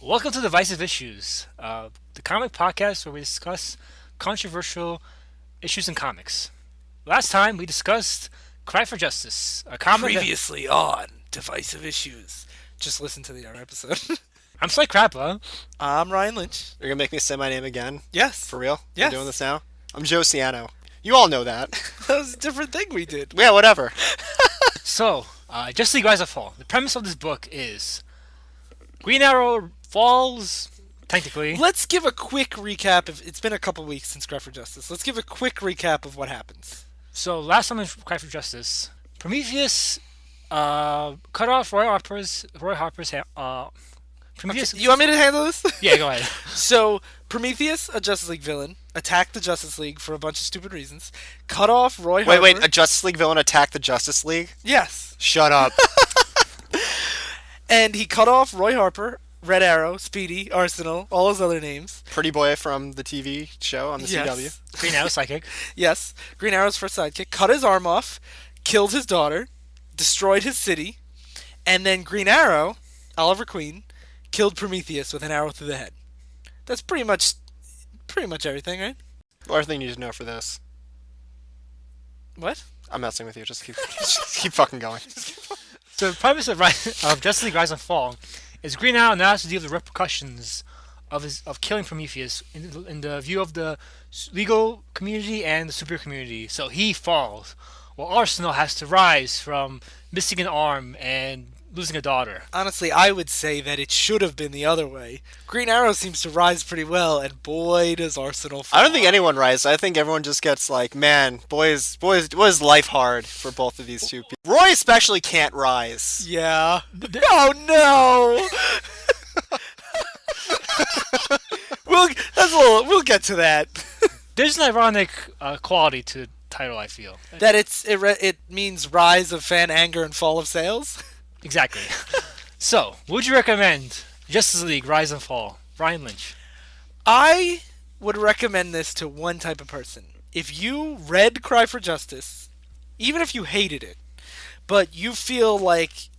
Welcome to Divisive Issues, the comic podcast where we discuss controversial issues in comics. Last time we discussed Cry for Justice, a comic that... Previously on Divisive Issues. Just listen to the other episode. I'm Sly Crappa. I'm Ryan Lynch. You're gonna make me say my name again? Yes. For real? Yes. We're doing this now? I'm Joe Ciano. You all know that. That was a different thing we did. Yeah, whatever. So, Justice League Rise and Fall. The premise of this book is Green Arrow falls, technically. Let's give a quick recap. It's been a couple weeks since Cry for Justice. Let's give a quick recap of what happens. So, last time in Cry for Justice, Prometheus cut off Roy Harper's Prometheus. You want me to handle this? Yeah, go ahead. So, Prometheus, a Justice League villain, attacked the Justice League for a bunch of stupid reasons, cut off Roy Harper. Wait, a Justice League villain attacked the Justice League? Yes. Shut up. And he cut off Roy Harper, Red Arrow, Speedy, Arsenal, all his other names. Pretty Boy from the TV show on the CW. Green Arrow Psychic. Yes. Green Arrow's first sidekick. Cut his arm off, killed his daughter, destroyed his city, and then Green Arrow, Oliver Queen, killed Prometheus with an arrow through the head. That's pretty much everything, right? Well, everything you need to know for this. What? I'm messing with you. Just keep fucking going. So the premise of Justice League Rise and Fall is Green Arrow now has to deal with the repercussions of killing Prometheus in the view of the legal community and the super community. So he falls, while Arsenal has to rise from missing an arm and losing a daughter. Honestly, I would say that it should have been the other way. Green Arrow seems to rise pretty well, and boy, does Arsenal fall. I don't think anyone rises. I think everyone just gets like, man, boys, was life hard for both of these two people. Roy especially can't rise. Yeah. Oh, no! We'll get to that. There's an ironic quality to the title, I feel. That it means rise of fan anger and fall of sales? Exactly. So, would you recommend Justice League Rise and Fall? Ryan Lynch. I would recommend this to one type of person. If you read Cry for Justice, even if you hated it, but you feel like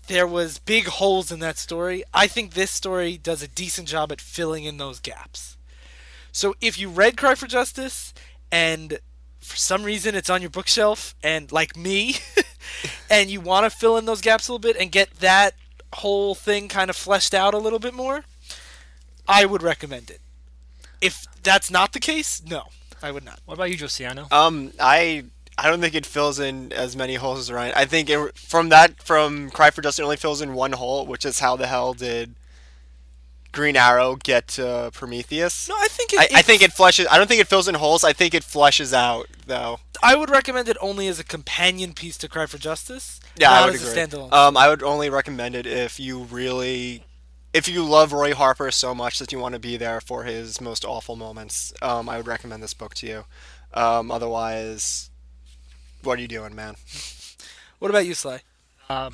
there was big holes in that story, I think this story does a decent job at filling in those gaps. So if you read Cry for Justice, and for some reason it's on your bookshelf, and like me, and you want to fill in those gaps a little bit and get that whole thing kind of fleshed out a little bit more, I would recommend it. If that's not the case, no, I would not. What about you, Josiano? I don't think it fills in as many holes as Ryan. I think from Cry for Justice, it only fills in one hole, which is how the hell did Green Arrow get to Prometheus? No, I think I think it fleshes. I don't think it fills in holes. I think it fleshes out, though. I would recommend it only as a companion piece to Cry for Justice. Yeah, not I would as agree. a standalone. I would only recommend it if you love Roy Harper so much that you want to be there for his most awful moments. I would recommend this book to you. Otherwise, what are you doing, man? What about you, Sly? I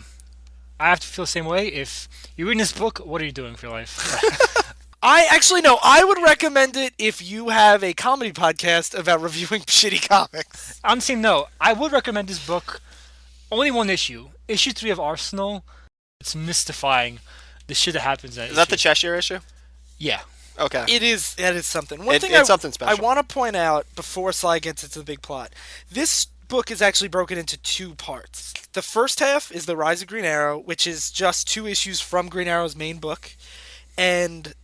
have to feel the same way. If you're reading this book, what are you doing for your life? I would recommend it if you have a comedy podcast about reviewing shitty comics. I'm saying no. I would recommend this book. Only one issue. Issue 3 of Arsenal. It's mystifying the shit that happens in that Is that issue. the Cheshire issue? Yeah. Okay. That is something. It's something special. I want to point out before Sly gets into the big plot. This book is actually broken into two parts. The first half is the Rise of Green Arrow, which is just 2 issues from Green Arrow's main book, and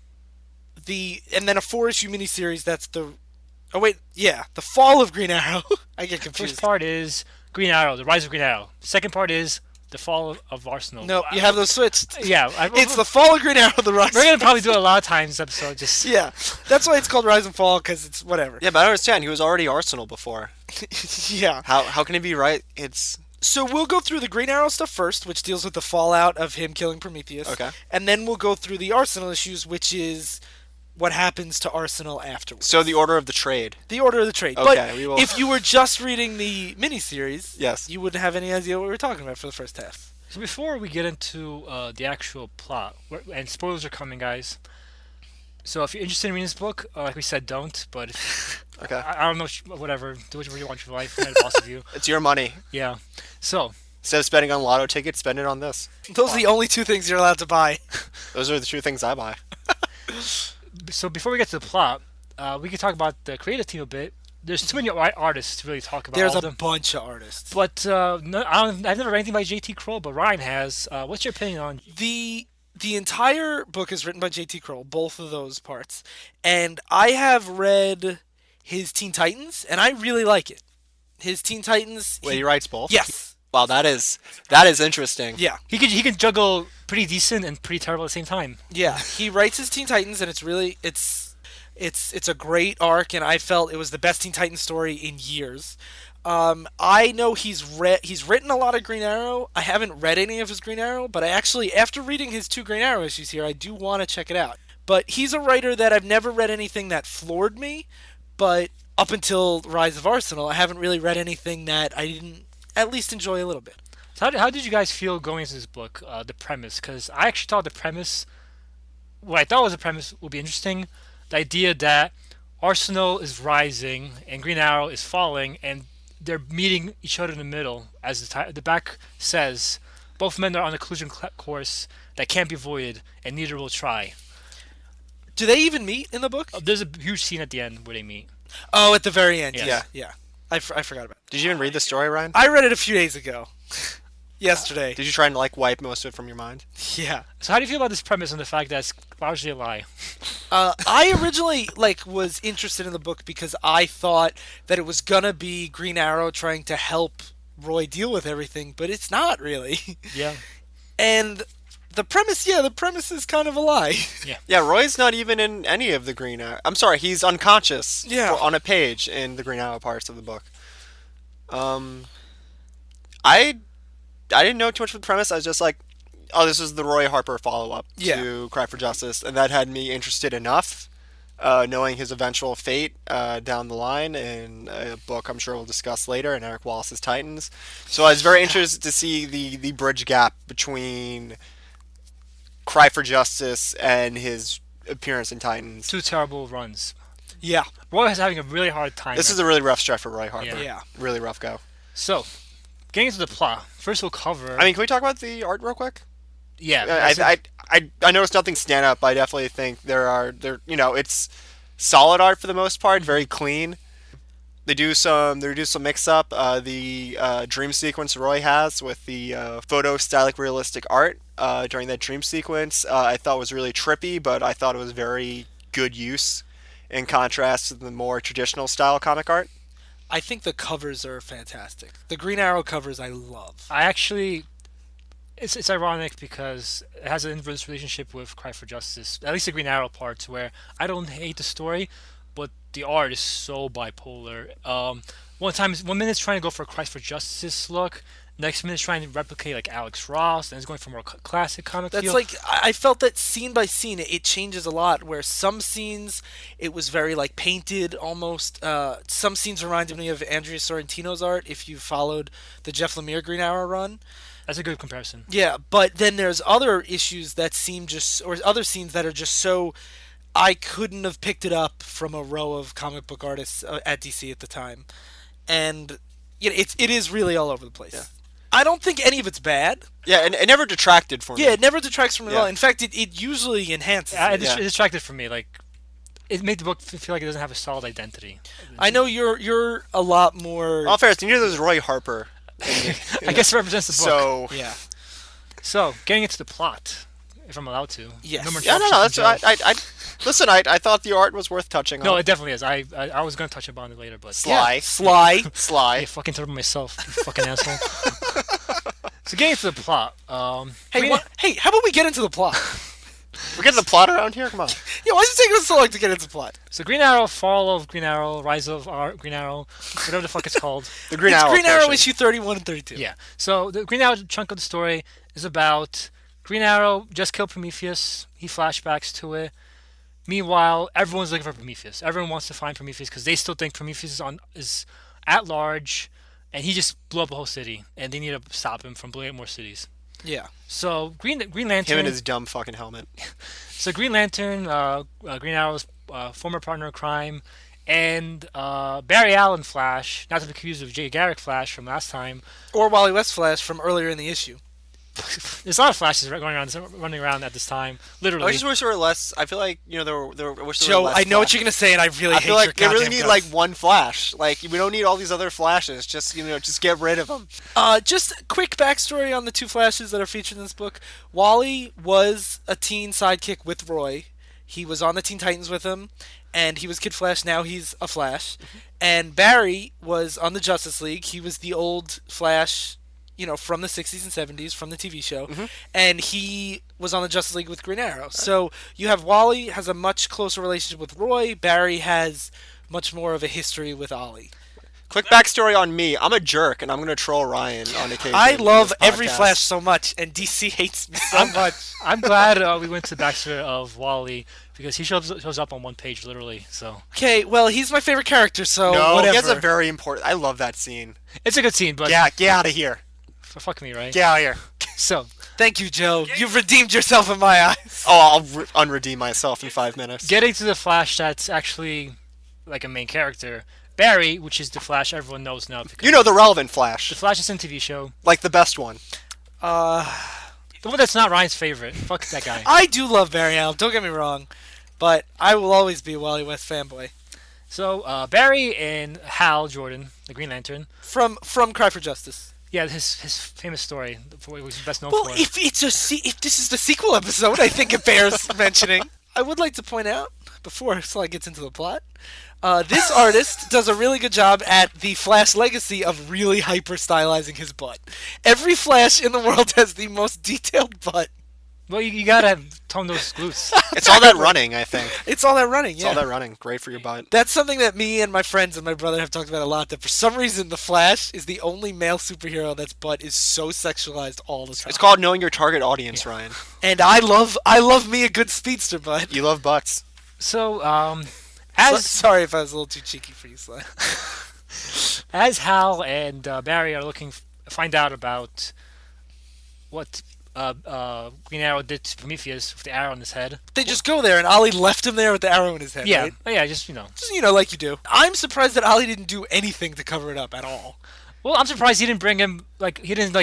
then a 4-issue miniseries that's the Fall of Green Arrow. I get confused. First part is Green Arrow, the Rise of Green Arrow. Second part is the Fall of Arsenal. No, you have those switched. Yeah. It's the Fall of Green Arrow, the Rise. We're going to probably do it a lot of times this episode. Just Yeah, that's why it's called Rise and Fall, because it's whatever. Yeah, but I understand. He was already Arsenal before. Yeah. How can he be right? It's... So we'll go through the Green Arrow stuff first, which deals with the fallout of him killing Prometheus. Okay. And then we'll go through the Arsenal issues, which is what happens to Arsenal afterwards. So the order of the trade. The order of the trade. Okay, but we will... if you were just reading the miniseries, Yes. you wouldn't have any idea what we were talking about for the first half. So before we get into the actual plot, and spoilers are coming, guys. So if you're interested in reading this book, like we said, don't. But Okay. I don't know, whatever. Do whatever you want with your life. It's boss of you. It's your money. Yeah. So Instead of spending on lotto tickets, spend it on this. Those are the only two things you're allowed to buy. Those are the two things I buy. So before we get to the plot, we can talk about the creative team a bit. There's too many artists to really talk about. There's all a of them. bunch of artists. But no, I've never read anything by J.T. Krul, but Ryan has. What's your opinion on? The entire book is written by J.T. Krul, both of those parts, and I have read his Teen Titans, and I really like it. His Teen Titans. Wait, he writes both? Yes. Wow, that is interesting. Yeah. He can juggle pretty decent and pretty terrible at the same time. Yeah. He writes his Teen Titans, and it's a great arc, and I felt it was the best Teen Titans story in years. I know he's written a lot of Green Arrow. I haven't read any of his Green Arrow, but I actually, after reading his 2 Green Arrow issues here, I do want to check it out. But he's a writer that I've never read anything that floored me, but up until Rise of Arsenal, I haven't really read anything that I didn't at least enjoy a little bit. So how did you guys feel going into this book, the premise? Because I actually thought the premise, what I thought was the premise, would be interesting. The idea that Arsenal is rising and Green Arrow is falling, and they're meeting each other in the middle. As the back says, both men are on a collision course that can't be avoided, and neither will try. Do they even meet in the book? There's a huge scene at the end where they meet. Oh, at the very end. Yes. Yeah. I forgot about it. Did you even read the story, Ryan? I read it a few days ago. Yesterday. Did you try and wipe most of it from your mind? Yeah. So how do you feel about this premise and the fact that it's largely a lie? I originally was interested in the book because I thought that it was gonna be Green Arrow trying to help Roy deal with everything, but it's not really. Yeah. And the premise is kind of a lie. Yeah, Roy's not even in any of the Green Arrow. I'm sorry, he's unconscious on a page in the Green Arrow parts of the book. I didn't know too much of the premise. I was just like, oh, this is the Roy Harper follow-up to Cry for Justice, and that had me interested enough, knowing his eventual fate down the line in a book I'm sure we'll discuss later in Eric Wallace's Titans. So I was very interested to see the bridge gap between Cry for Justice and his appearance in Titans. 2 terrible runs. Yeah. Roy is having a really hard time. This is a really rough stretch for Roy Harper. Yeah. Really rough go. So, getting into the plot, first we'll cover. I mean, can we talk about the art real quick? Yeah. I noticed nothing stand up, but I definitely think it's solid art for the most part, very clean. They do some mix up. The dream sequence Roy has with the photostylic realistic art during that dream sequence, I thought was really trippy, but I thought it was very good use in contrast to the more traditional style comic art. I think the covers are fantastic. The Green Arrow covers I love. I actually, it's ironic because it has an inverse relationship with Cry for Justice. At least the Green Arrow parts, where I don't hate the story, but the art is so bipolar. One minute it's trying to go for a Cry for Justice look. Next minute it's trying to replicate like Alex Ross, and it's going for more classic comic feel. That's I felt that scene by scene it changes a lot. Where some scenes it was very painted almost. Some scenes reminded me of Andrea Sorrentino's art. If you followed the Jeff Lemire Green Arrow run, That's a good comparison. yeah. But then there's other issues that or other scenes that are just so. I couldn't have picked it up from a row of comic book artists at DC at the time, and it is really all over the place. Yeah. I don't think any of it's bad. Yeah, and it never detracted from me. Yeah, it never detracts from it at Yeah. all. In fact, it usually enhances it. It distracted from me. It made the book feel like it doesn't have a solid identity. I know you're a lot more. All fairness, you knew there was Roy Harper. I guess it represents the book. So Yeah. So, getting into the plot, if I'm allowed to. Yes. No more yeah, no, interruptions that's from Joe. listen. I thought the art was worth touching No, on. it definitely is. I was going to touch upon it later, but Sly, Sly. Sly. I fucking told myself, you fucking asshole. So, getting into the plot. Hey, how about we get into the plot? We're getting the plot around here. Come on. Yeah, why is it taking us so long to get into the plot? So, Green Arrow, Fall of Green Arrow, Rise of Green Arrow, whatever the fuck it's called. The Green It's Arrow. Green Arrow portion. issue 31 and 32. Yeah. So the Green Arrow chunk of the story is about Green Arrow just killed Prometheus. He flashbacks to it. Meanwhile, everyone's looking for Prometheus. Everyone wants to find Prometheus because they still think Prometheus is at large, and he just blew up a whole city, and they need to stop him from blowing up more cities. Yeah. So Green Lantern. Him and his dumb fucking helmet. So Green Lantern, Green Arrow's former partner in crime, And Barry Allen Flash, not to be confused with Jay Garrick Flash from last time. Or Wally West Flash from earlier in the issue. There's a lot of Flashes running around at this time. Literally. I just wish there were less. I feel like I wish there Joe, were less I know what Flash. you're gonna say, and I really I hate feel like they your really goddamn need guts. like one Flash. Like we don't need all these other Flashes. Just just get rid of them. Just a quick backstory on the two Flashes that are featured in this book. Wally was a teen sidekick with Roy. He was on the Teen Titans with him, and he was Kid Flash. Now he's a Flash. And Barry was on the Justice League. He was the old Flash, from the 60s and 70s, from the TV show. And he was on the Justice League with Green Arrow. So you have Wally has a much closer relationship with Roy. Barry has much more of a history with Ollie. Quick backstory on me. I'm a jerk, and I'm gonna troll Ryan on occasion. I in love this every podcast. Flash so much, and DC hates me so much. I'm glad we went to the backstory of Wally because he shows up on one page literally. So Okay, well, he's my favorite character, so No, whatever. he has a very important. I love that scene. it's a good scene, but Get out of here. fuck me, right? Get out of here. So Thank you, Joe. You've redeemed yourself in my eyes. Oh, I'll unredeem myself in 5 minutes. getting to the Flash that's actually like a main character, Barry, which is the Flash everyone knows now. Because The relevant Flash, the Flash is in TV show. like the best one. The one that's not Ryan's favorite. Fuck that guy. I do love Barry Allen, don't get me wrong, but I will always be a Wally West fanboy. So Barry and Hal Jordan, the Green Lantern. From Cry for Justice. Yeah, his famous story, for what he was best known Well, for. if this is the sequel episode, I think it bears mentioning. I would like to point out, before Sly gets into the plot, this artist does a really good job at the Flash legacy of really hyper stylizing his butt. Every Flash in the world has the most detailed butt. Well, you gotta tone those glutes. It's all that running, I think. It's all that running, It's yeah. all that running. Great for your butt. That's something that me and my friends and my brother have talked about a lot, that for some reason the Flash is the only male superhero that's butt is so sexualized all the time. It's called knowing your target audience, Ryan. And I love me a good speedster butt. You love butts. So, Sorry if I was a little too cheeky for you, Sly. as Hal and Barry are find out about what Green Arrow did to Prometheus with the arrow in his head. They just go there, and Ollie left him there with the arrow in his head, Yeah, right? yeah, just Just, like you do. I'm surprised that Ollie didn't do anything to cover it up at all. Well, I'm surprised he didn't bring him. He didn't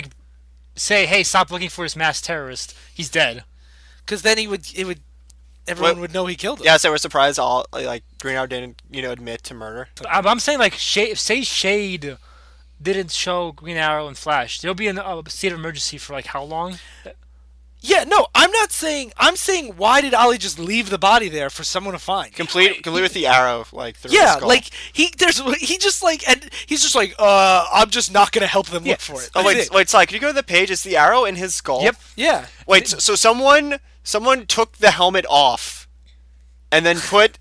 say, "Hey, stop looking for this mass terrorist. He's dead." Because then everyone would know he killed him. Yeah, so we're surprised all Green Arrow didn't admit to murder. I'm saying say Shade didn't show Green Arrow and Flash, there'll be a state of emergency for how long? Yeah, no, I'm not saying. I'm saying, why did Ollie just leave the body there for someone to find? Complete with the arrow through his Yeah, skull. he's just I'm just not gonna help them look for it. Oh That's it. wait, Sly, can you go to the page? Is the arrow in his skull? Yep. Yeah. Wait, so someone took the helmet off, and then put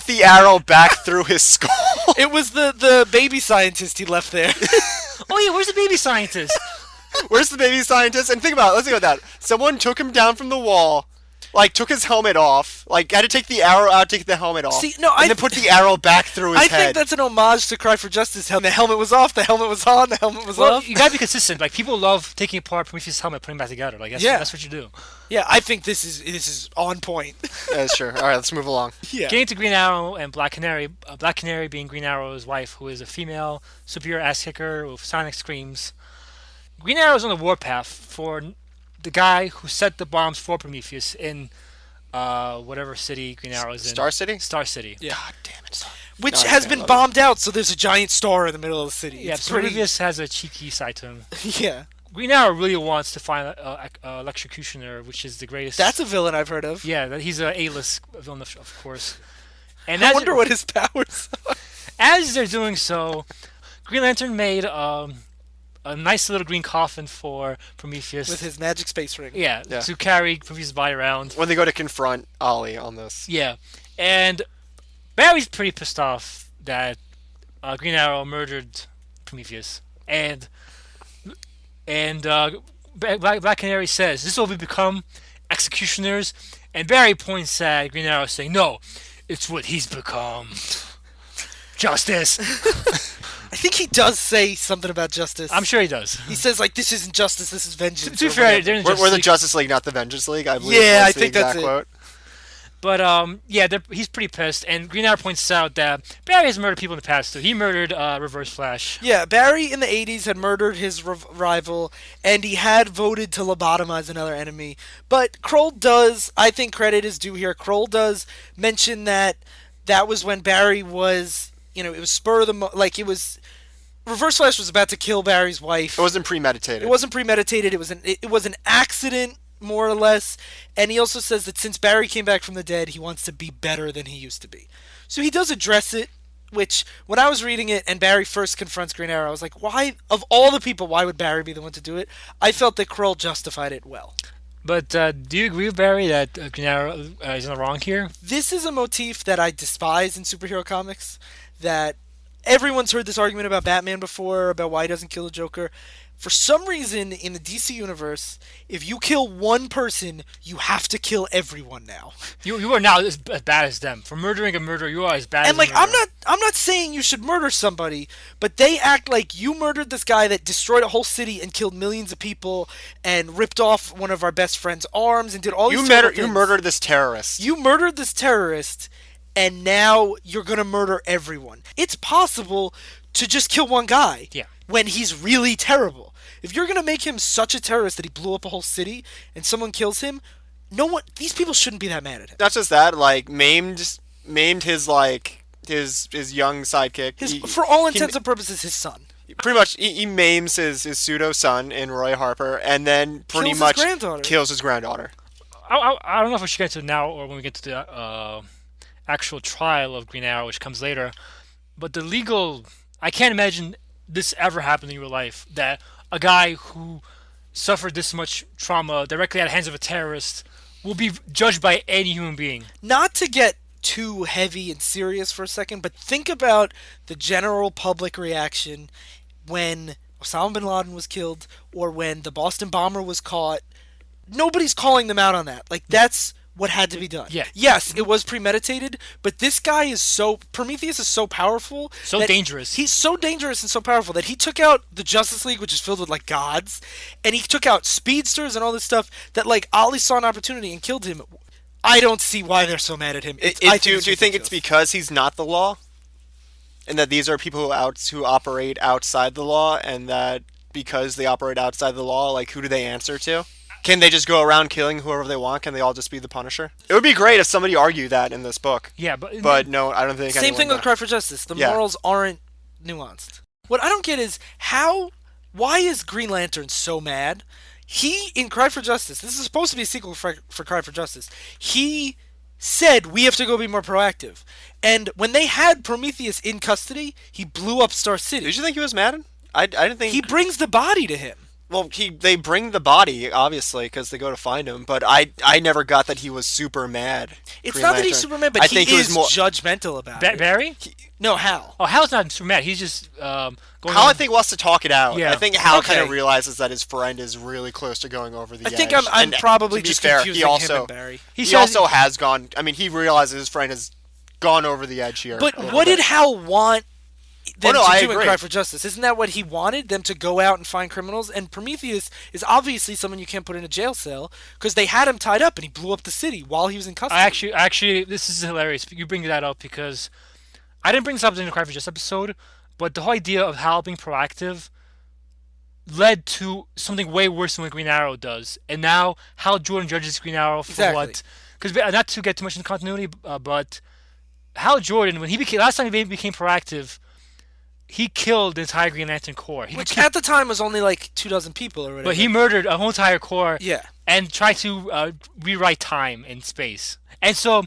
the arrow back through his skull. It was the baby scientist he left there. Oh yeah, where's the baby scientist? Where's the baby scientist? And let's think about that. Someone took him down from the wall, took his helmet off, had to take the arrow out, take the helmet off, See, no, and then put the arrow back through his I head. think that's an homage to Cry for Justice. The helmet was off, the helmet was on, the helmet was Well, off. you gotta be consistent. People love taking apart Prometheus' helmet, putting it back together. That's what you do. Yeah, I think this is on point. Yeah, sure. All right, let's move along. Yeah. Getting to Green Arrow and Black Canary. Black Canary being Green Arrow's wife, who is a female superior ass kicker with sonic screams. Green Arrow's on the warpath for the guy who set the bombs for Prometheus in whatever city Green Arrow is in. Star City? Star City. Yeah. God damn it. Which No, has okay, I been love bombed out, so there's a giant star in the middle of the city. Yeah, It's so pretty. Prometheus has a cheeky side to him. Yeah. Green Arrow really wants to find Electrocutioner, which is the greatest. That's a villain I've heard of. Yeah, he's a A-list villain, of course. And I wonder what his powers are. As they're doing so, Green Lantern made a nice little green coffin for Prometheus. With his magic space ring. Yeah, Yeah. to carry Prometheus' body around. When they go to confront Ollie on this. Yeah, and Barry's pretty pissed off that Green Arrow murdered Prometheus, and Black Canary says, "This will become executioners," and Barry points at Green Arrow, saying, "No, it's what he's become. Justice." I think he does say something about justice. I'm sure he does. He says, this isn't justice, this is vengeance. To be or fair, whatever. they're in We're the League. Justice League, not the Vengeance League, I believe. Yeah, was I the think that's exact it. quote. But yeah, he's pretty pissed, and Green Arrow points out that Barry has murdered people in the past too. He murdered Reverse Flash. Yeah, Barry in the 80s had murdered his rival, and he had voted to lobotomize another enemy. But Krul does, I think credit is due here, Krul does mention that that was when Barry was, it was spur of the like it was Reverse Flash was about to kill Barry's wife. It wasn't premeditated. It wasn't premeditated. It was an accident, more or less. And he also says that since Barry came back from the dead, he wants to be better than he used to be. So he does address it. Which, when I was reading it and Barry first confronts Green Arrow, I was like, why, of all the people, why would Barry be the one to do it? I felt that Krul justified it well. But do you agree with Barry that Green Arrow is in the wrong here? This is a motif that I despise in superhero comics. That everyone's heard this argument about Batman before, about why he doesn't kill the Joker. For some reason, in the DC universe, if you kill one person, you have to kill everyone now. You are now as bad as them. For murdering a murderer, you are as bad as And like, a murderer. I'm not saying you should murder somebody, but they act like you murdered this guy that destroyed a whole city and killed millions of people and ripped off one of our best friend's arms and did all these terrible You things. murdered this terrorist. You murdered this terrorist, and now you're gonna murder everyone. It's possible to just kill one guy. Yeah. When he's really terrible. If you're gonna make him such a terrorist that he blew up a whole city and someone kills him, these people shouldn't be that mad at him. Not just that, like maimed his his young sidekick. For all intents and purposes, his son. Pretty much, he maims his pseudo son in Roy Harper, and then pretty Kills his much granddaughter. kills his granddaughter. I don't know if we should get to it now or when we get to the actual trial of Green Arrow, which comes later. But the legal, I can't imagine this ever happened in real life, that a guy who suffered this much trauma directly at the hands of a terrorist will be judged by any human being. Not to get too heavy and serious for a second, but think about the general public reaction when Osama bin Laden was killed or when the Boston bomber was caught. Nobody's calling them out on that. Like, that's what had to be done. Yeah. Yes, it was premeditated, but this guy is Prometheus is so powerful. So dangerous. He's so dangerous and so powerful that he took out the Justice League, which is filled with, like, gods, and he took out speedsters and all this stuff that, like, Ollie saw an opportunity and killed him. I don't see why they're so mad at him. Do you think it's because he's not the law? And that these are people who operate outside the law, and that because they operate outside the law, like, who do they answer to? Can they just go around killing whoever they want? Can they all just be the Punisher? It would be great if somebody argued that in this book. Yeah, But no, I don't think Same thing with Cry for Justice. The morals aren't nuanced. What I don't get is why is Green Lantern so mad? He, in Cry for Justice, this is supposed to be a sequel for Cry for Justice, he said, we have to go be more proactive. And when they had Prometheus in custody, he blew up Star City. Did you think he was mad? I didn't think... He brings the body to him. Well, they bring the body, obviously, because they go to find him, but I never got that he was super mad. It's Green not Lantern. that he's super mad, but he is judgmental about it. Barry? No, Hal. Oh, Hal's not super mad. He's just going Hal, I think, wants to talk it out. Yeah. I think Hal kind of realizes that his friend is really close to going over the edge. I think I'm probably just confusing him and Barry. He also has gone... I mean, he realizes his friend has gone over the edge here. But what did Hal want them to do agree. in Cry for Justice? Isn't that what he wanted? Them to go out and find criminals? And Prometheus is obviously someone you can't put in a jail cell because they had him tied up and he blew up the city while he was in custody. Actually, this is hilarious. You bring that up because I didn't bring this up in the Cry for Justice episode, but the whole idea of Hal being proactive led to something way worse than what Green Arrow does. And now Hal Jordan judges Green Arrow for what? Because not to get too much into continuity, but Hal Jordan, when last time he became proactive, he killed the entire Green Lantern Corps. Which at the time was only like 24 people or whatever. But he murdered a whole entire Corps. Yeah. And tried to rewrite time in space. And so,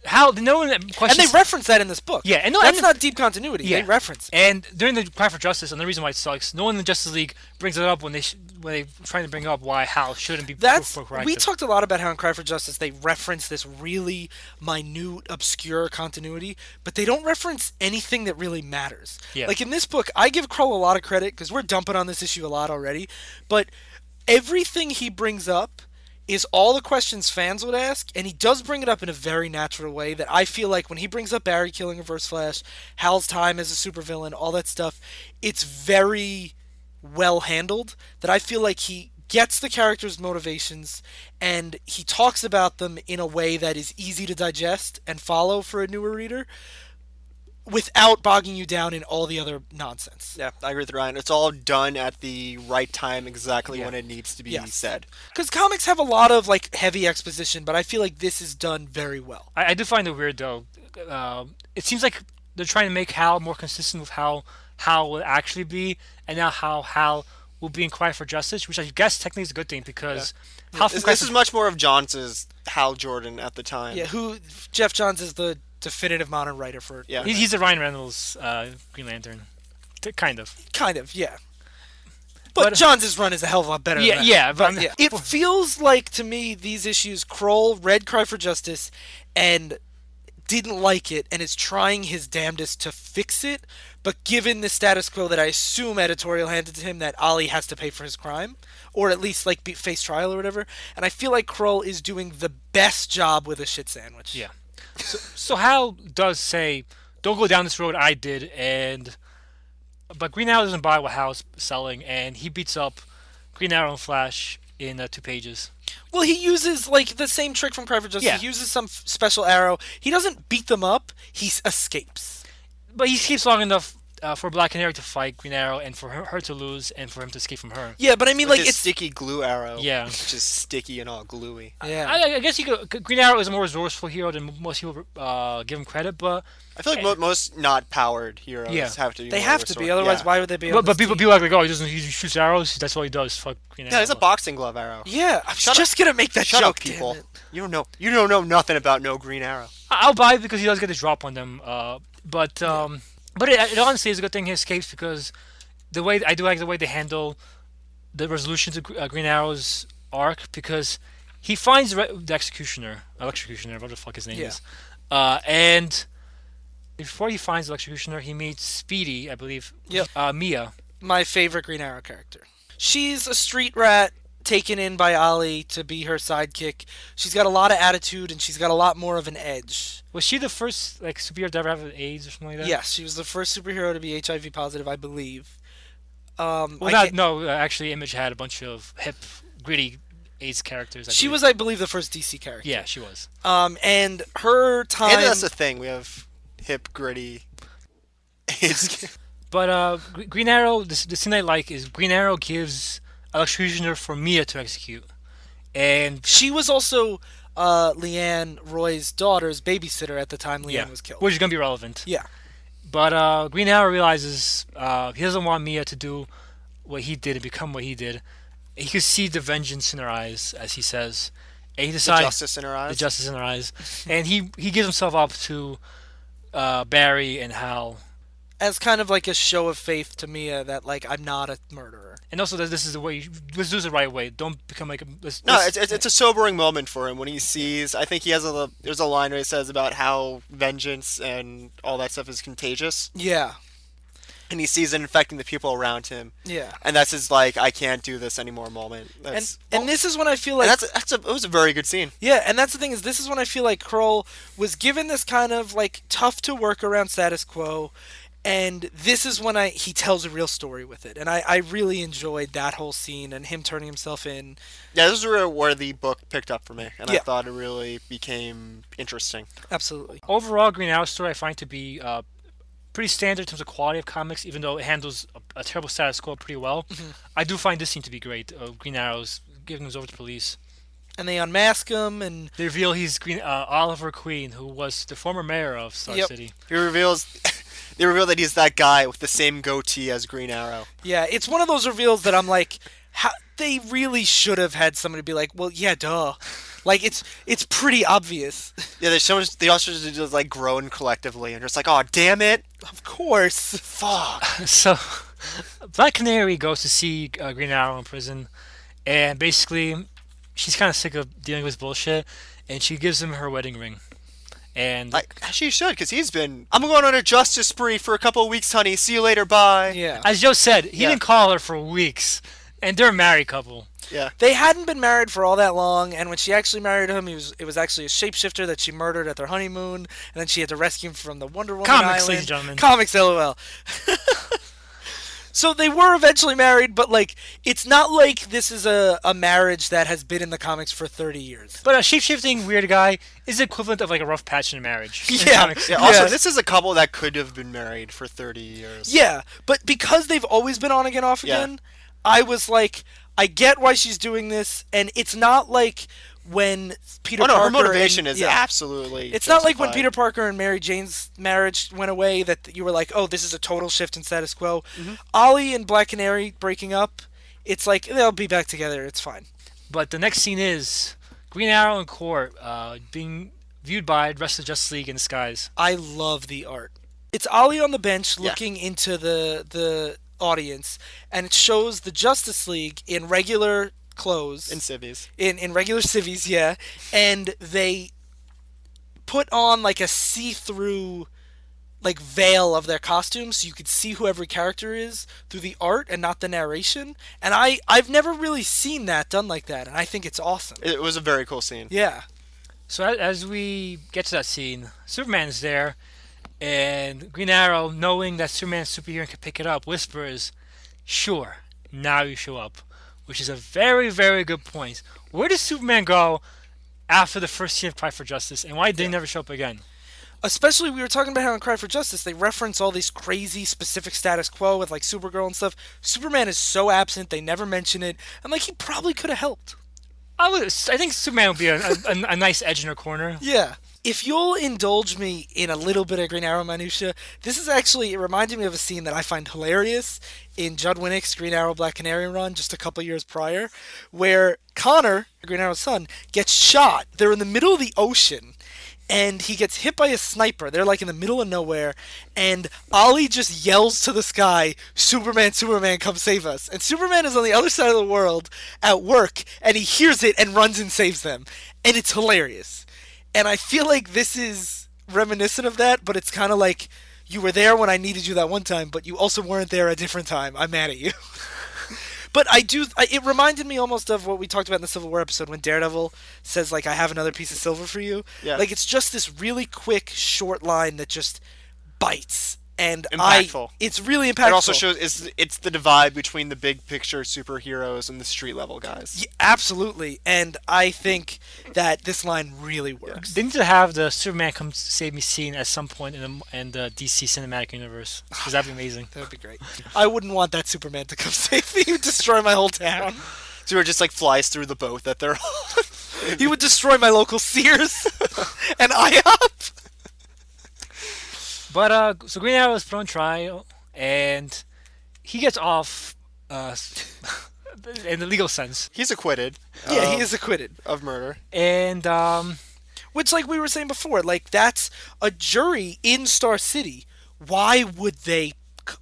no one questions... And they reference that in this book. Yeah. And that's not deep continuity. Yeah. They reference it. And during the Cry for Justice, and the reason why it sucks, no one in the Justice League brings it up when they're trying to bring up why Hal shouldn't be proactive. We talked a lot about how in Cry for Justice they reference this really minute, obscure continuity, but they don't reference anything that really matters. Yeah. Like in this book, I give Krul a lot of credit because we're dumping on this issue a lot already, but everything he brings up is all the questions fans would ask, and he does bring it up in a very natural way that I feel like when he brings up Barry killing Reverse Flash, Hal's time as a supervillain, all that stuff, it's very well handled, that I feel like he gets the characters' motivations, and he talks about them in a way that is easy to digest and follow for a newer reader, without bogging you down in all the other nonsense. Yeah, I agree with Ryan. It's all done at the right time, exactly Yeah. when it needs to be Yes. said. Because comics have a lot of like heavy exposition, but I feel like this is done very well. I do find it weird though. It seems like they're trying to make Hal more consistent with how Hal will actually be, and now how Hal will be in Cry for Justice, which I guess technically is a good thing because Hal from Cry This for is much more of Johns' Hal Jordan at the time. Yeah, who Jeff Johns is the definitive modern writer for. Yeah. He's the Ryan Reynolds Green Lantern, kind of. Kind of, yeah. But But- Johns' run is a hell of a lot better. Yeah, than that. yeah, but Yeah. It feels like to me these issues, Kroll read Cry for Justice and didn't like it and is trying his damnedest to fix it, but given the status quo that I assume editorial handed to him, that Ollie has to pay for his crime, or at least like face trial or whatever, and I feel like Kroll is doing the best job with a shit sandwich. Yeah. So Hal does say, "Don't go down this road I did," but Green Arrow doesn't buy what Hal's selling, and he beats up Green Arrow and Flash in 2 pages. Well, he uses like the same trick from Cry for Justice. Yeah. He uses some special arrow. He doesn't beat them up. He escapes. But he keeps long enough for Black Canary to fight Green Arrow, and for her to lose, and for him to escape from her. Yeah, but I mean, With like his it's sticky glue arrow. Yeah. Which is sticky and all gluey. yeah. I guess you could. Green Arrow is a more resourceful hero than most people give him credit, but I feel like most not powered heroes Yeah. have to be They more have to be, resourceful. otherwise Yeah. why would they be? but people be like, oh, he shoots arrows. That's all he does. Fuck Green Arrow. Yeah, it's a boxing glove arrow. Yeah, I was Shut just gonna make that Shut joke. up, people. Damn it. You don't know nothing about no Green Arrow. I'll buy it because he does get a drop on them. But it honestly is a good thing he escapes because I do like the way they handle the resolution to Green Arrow's arc because he finds the executioner, whatever the fuck his name Yeah. is, and before he finds the executioner, he meets Speedy, I believe. Yep. Mia. My favorite Green Arrow character. She's a street rat taken in by Ollie to be her sidekick. She's got a lot of attitude and she's got a lot more of an edge. Was she the first superhero to ever have AIDS or something like that? Yes, she was the first superhero to be HIV positive, I believe. Actually, Image had a bunch of hip, gritty AIDS characters. She was, I believe, the first DC character. Yeah, she was. And her time. And that's the thing. We have hip, gritty. It's But Green Arrow, the scene I like is Green Arrow gives executioner for Mia to execute, and She was also Leanne Roy's daughter's babysitter at the time Leanne was killed. which is gonna be relevant. Yeah. But Green Arrow realizes he doesn't want Mia to do what he did and become what he did. He could see the vengeance in her eyes, as he says, and he the decides justice in her eyes. the justice in her eyes, and he gives himself up to Barry and Hal. As kind of like a show of faith to Mia that, like, I'm not a murderer. And also that this is the way. Let's do it the right way. Don't become like a. No, it's a sobering moment for him when he sees. I think he has there's a line where he says about how vengeance and all that stuff is contagious, Yeah. and he sees it infecting the people around him, Yeah. and that's his like I can't do this anymore moment. And this is when I feel like and it was a very good scene. yeah, and that's the thing is this is when I feel like Kroll was given this kind of like tough to work around status quo, and this is when he tells a real story with it, and I really enjoyed that whole scene and him turning himself in. Yeah, this is where the book picked up for me, and I Yeah. thought it really became interesting. Absolutely. Overall, Green Arrow story I find to be pretty standard in terms of quality of comics, even though it handles a terrible status quo pretty well. I do find this scene to be great. Green Arrow's giving us over to police. And they unmask him, and They reveal he's Oliver Queen, who was the former mayor of Star Yep. City. They reveal that he's that guy with the same goatee as Green Arrow. yeah, it's one of those reveals that I'm like, they really should have had somebody be like, well, yeah, duh. Like, it's pretty obvious. Yeah, they also just like groan collectively, and just like, oh damn it, Of course. fuck. So, Black Canary goes to see Green Arrow in prison, and basically, she's kind of sick of dealing with bullshit, and she gives him her wedding ring. And Like she should, because he's been. I'm going on a justice spree for a couple of weeks, honey. See you later, bye. Yeah. as Joe said, he Yeah. didn't call her for weeks, and they're a married couple. Yeah. They hadn't been married for all that long, and when she actually married him, it was actually a shapeshifter that she murdered at their honeymoon, and then she had to rescue him from the Wonder Woman Comics, Island. ladies and gentlemen. Comics, LOL. So they were eventually married, but like it's not like this is a marriage that has been in the comics for 30 years. But a shapeshifting weird guy is the equivalent of like a rough patch in a marriage. In Yeah. comics. Yeah. Also, Yeah. this is a couple that could have been married for 30 years. Yeah, but because they've always been on again, off Yeah. again, I was like, I get why she's doing this, and it's not like when Peter Oh no, Parker her motivation and, is yeah. absolutely. It's not like when justified. Peter Parker and Mary Jane's marriage went away that you were like, oh, this is a total shift in status quo. Ollie and Black Canary breaking up, it's like, they'll be back together, it's fine. But the next scene is Green Arrow in court, being viewed by the rest of the Justice League in disguise. I love the art. It's Ollie on the bench Yeah. looking into the audience, and it shows the Justice League in regular clothes. in civvies. In regular civvies, yeah, and they put on like a see-through like veil of their costumes so you could see who every character is through the art and not the narration. And I've never really seen that done like that, and I think it's awesome. It was a very cool scene. Yeah. So as we get to that scene, Superman is there, and Green Arrow, knowing that Superman's superhero can pick it up, whispers, "Sure, now you show up," which is a very, very good point. Where does Superman go after the first scene of Cry for Justice, and why did he never show up again? Especially, we were talking about how in Cry for Justice they reference all these crazy specific status quo with like Supergirl and stuff. Superman is so absent, they never mention it. I'm like, he probably could have helped. I think Superman would be a nice edge in her corner. Yeah. If you'll indulge me in a little bit of Green Arrow minutia, this is actually, it reminded me of a scene that I find hilarious in Judd Winnick's Green Arrow Black Canary run just a couple years prior, where Connor, Green Arrow's son, gets shot. They're in the middle of the ocean, and he gets hit by a sniper. They're like in the middle of nowhere, and Ollie just yells to the sky, "Superman, Superman, come save us." And Superman is on the other side of the world at work, and he hears it and runs and saves them. And it's hilarious. And I feel like this is reminiscent of that, but it's kind of like, you were there when I needed you that one time, but you also weren't there a different time. I'm mad at you. But it reminded me almost of what we talked about in the Civil War episode when Daredevil says, like, I have another piece of silver for you. Yeah. Like, it's just this really quick, short line that just bites. And Impactful. it's really impactful. It also shows it's the divide between the big picture superheroes and the street level guys. Yeah, absolutely. And I think that this line really works. They need to have the Superman come save me scene at some point in the DC cinematic universe, because that'd be amazing. That would be great. I wouldn't want that Superman to come save me. He would destroy my whole town. So it just like flies through the boat that they're on. He would destroy my local Sears and IHOP. But so Green Arrow is put on trial, and he gets off in the legal sense. He's acquitted. Yeah, he is acquitted. Of murder. And Which, like we were saying before, like that's a jury in Star City. Why would they?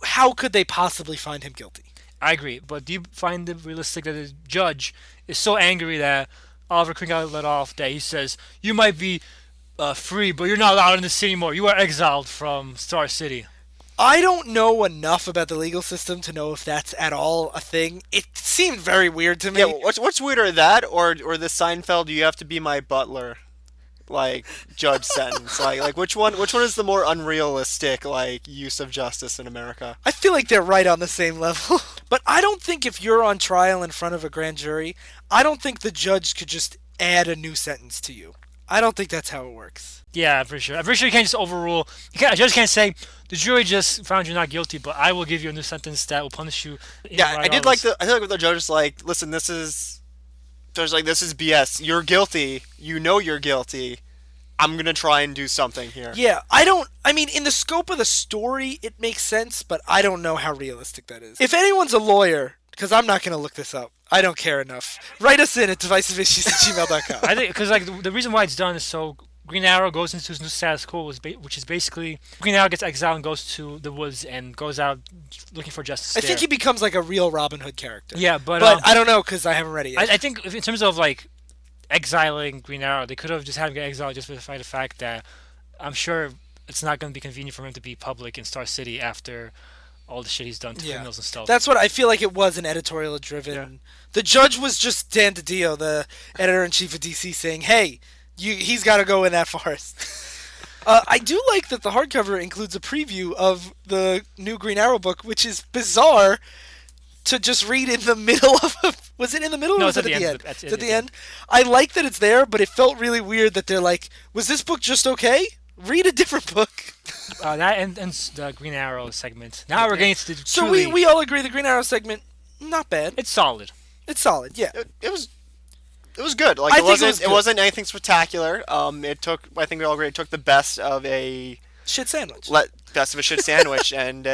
How could they possibly find him guilty? I agree. But do you find it realistic that the judge is so angry that Oliver Queen got let off that he says, "You might be free, but you're not allowed in the city anymore. You are exiled from Star City"? I don't know enough about the legal system to know if that's at all a thing. It seemed very weird to me. Yeah, what's weirder, that or the Seinfeld "you have to be my butler" like judge sentence? Like which one is the more unrealistic like use of justice in America? I feel like they're right on the same level. But I don't think if you're on trial in front of a grand jury, I don't think the judge could just add a new sentence to you. I don't think that's how it works. Yeah, I'm pretty sure. I'm pretty sure you can't just overrule. A judge can't say the jury just found you not guilty, but I will give you a new sentence that will punish you. Yeah, I feel like the judge is like, listen, this is BS. You're guilty. You know you're guilty. I'm gonna try and do something here. Yeah, I mean, in the scope of the story, it makes sense, but I don't know how realistic that is. If anyone's a lawyer, because I'm not going to look this up, I don't care enough, write us in at divisiveissues@gmail.com. I think because like the reason why it's done is so Green Arrow goes into his new status quo, which is basically Green Arrow gets exiled and goes to the woods and goes out looking for justice. I think he becomes like a real Robin Hood character. Yeah, but I don't know because I haven't read it yet. I think in terms of like exiling Green Arrow, they could have just had him get exiled just for the fact that I'm sure it's not going to be convenient for him to be public in Star City after all the shit he's done to criminals and stuff. That's what I feel like it was, an editorial driven. Yeah. The judge was just Dan DiDio, the editor-in-chief of DC, saying, hey, he's got to go in that forest. I do like that the hardcover includes a preview of the new Green Arrow book, which is bizarre to just read in the middle of a... Was it in the middle or No, was it's it at at the the end. end? It's It's at the end. I like that it's there, but it felt really weird that they're like, was this book just okay? Read a different book. That ends the Green Arrow segment. Now we're getting to the So truly... we all agree the Green Arrow segment, not bad. It's solid. It's solid, yeah. It was good. Like I it think it wasn't was it good. wasn't anything spectacular. It took, I think we all agree, it took the best of a Shit sandwich. shit sandwich and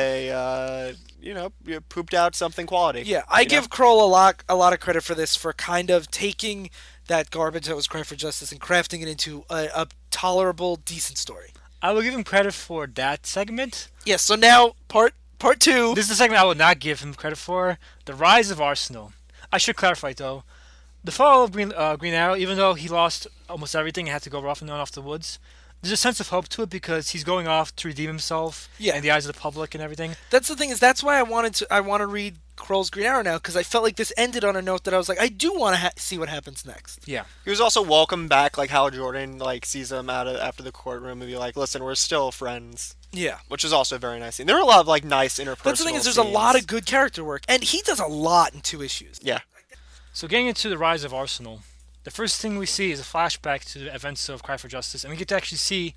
you pooped out something quality. Yeah, I you know? give Kroll a lot of credit for this, for kind of taking that garbage that was Cry for Justice and crafting it into a tolerable, decent story. I will give him credit for that segment. Yeah, so now part two. This is the segment I would not give him credit for. The Rise of Arsenal. I should clarify, though. The fall of Green Arrow, even though he lost almost everything and had to go rough and run off the woods, there's a sense of hope to it because he's going off to redeem himself Yeah. in the eyes of the public and everything. That's the thing, is that's why I want to read Kroll's Green Arrow now, because I felt like this ended on a note that I was like, I do want to see what happens next. Yeah. He was also welcomed back, like Hal Jordan sees him after the courtroom and be like, "Listen, we're still friends," Yeah. which is also a very nice scene. There were a lot of nice interpersonal. That's the thing, is there's a lot of good character work, and he does a lot in 2 issues. Yeah. So getting into the Rise of Arsenal, the first thing we see is a flashback to the events of Cry for Justice, and we get to actually see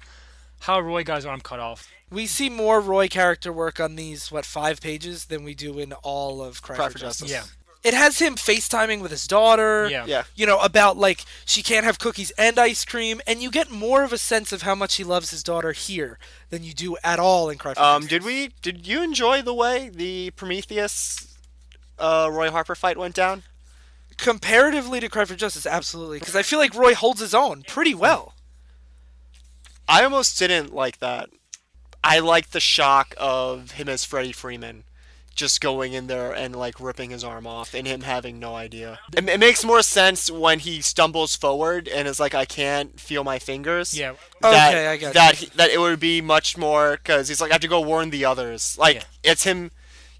how Roy got his arm cut off. We see more Roy character work on these 5 pages than we do in all of Cry for Justice. Yeah. It has him FaceTiming with his daughter. Yeah. Yeah. You know, about she can't have cookies and ice cream, and you get more of a sense of how much he loves his daughter here than you do at all in Cry for Justice. Did you enjoy the way the Prometheus Roy Harper fight went down? Comparatively to Cry for Justice, absolutely, because I feel like Roy holds his own pretty well. I almost didn't like that. I liked the shock of him as Freddie Freeman, just going in there and ripping his arm off, and him having no idea. It makes more sense when he stumbles forward and is like, "I can't feel my fingers." Yeah. Okay, I got that. That it would be much more, because he's like, "I have to go warn the others." It's him.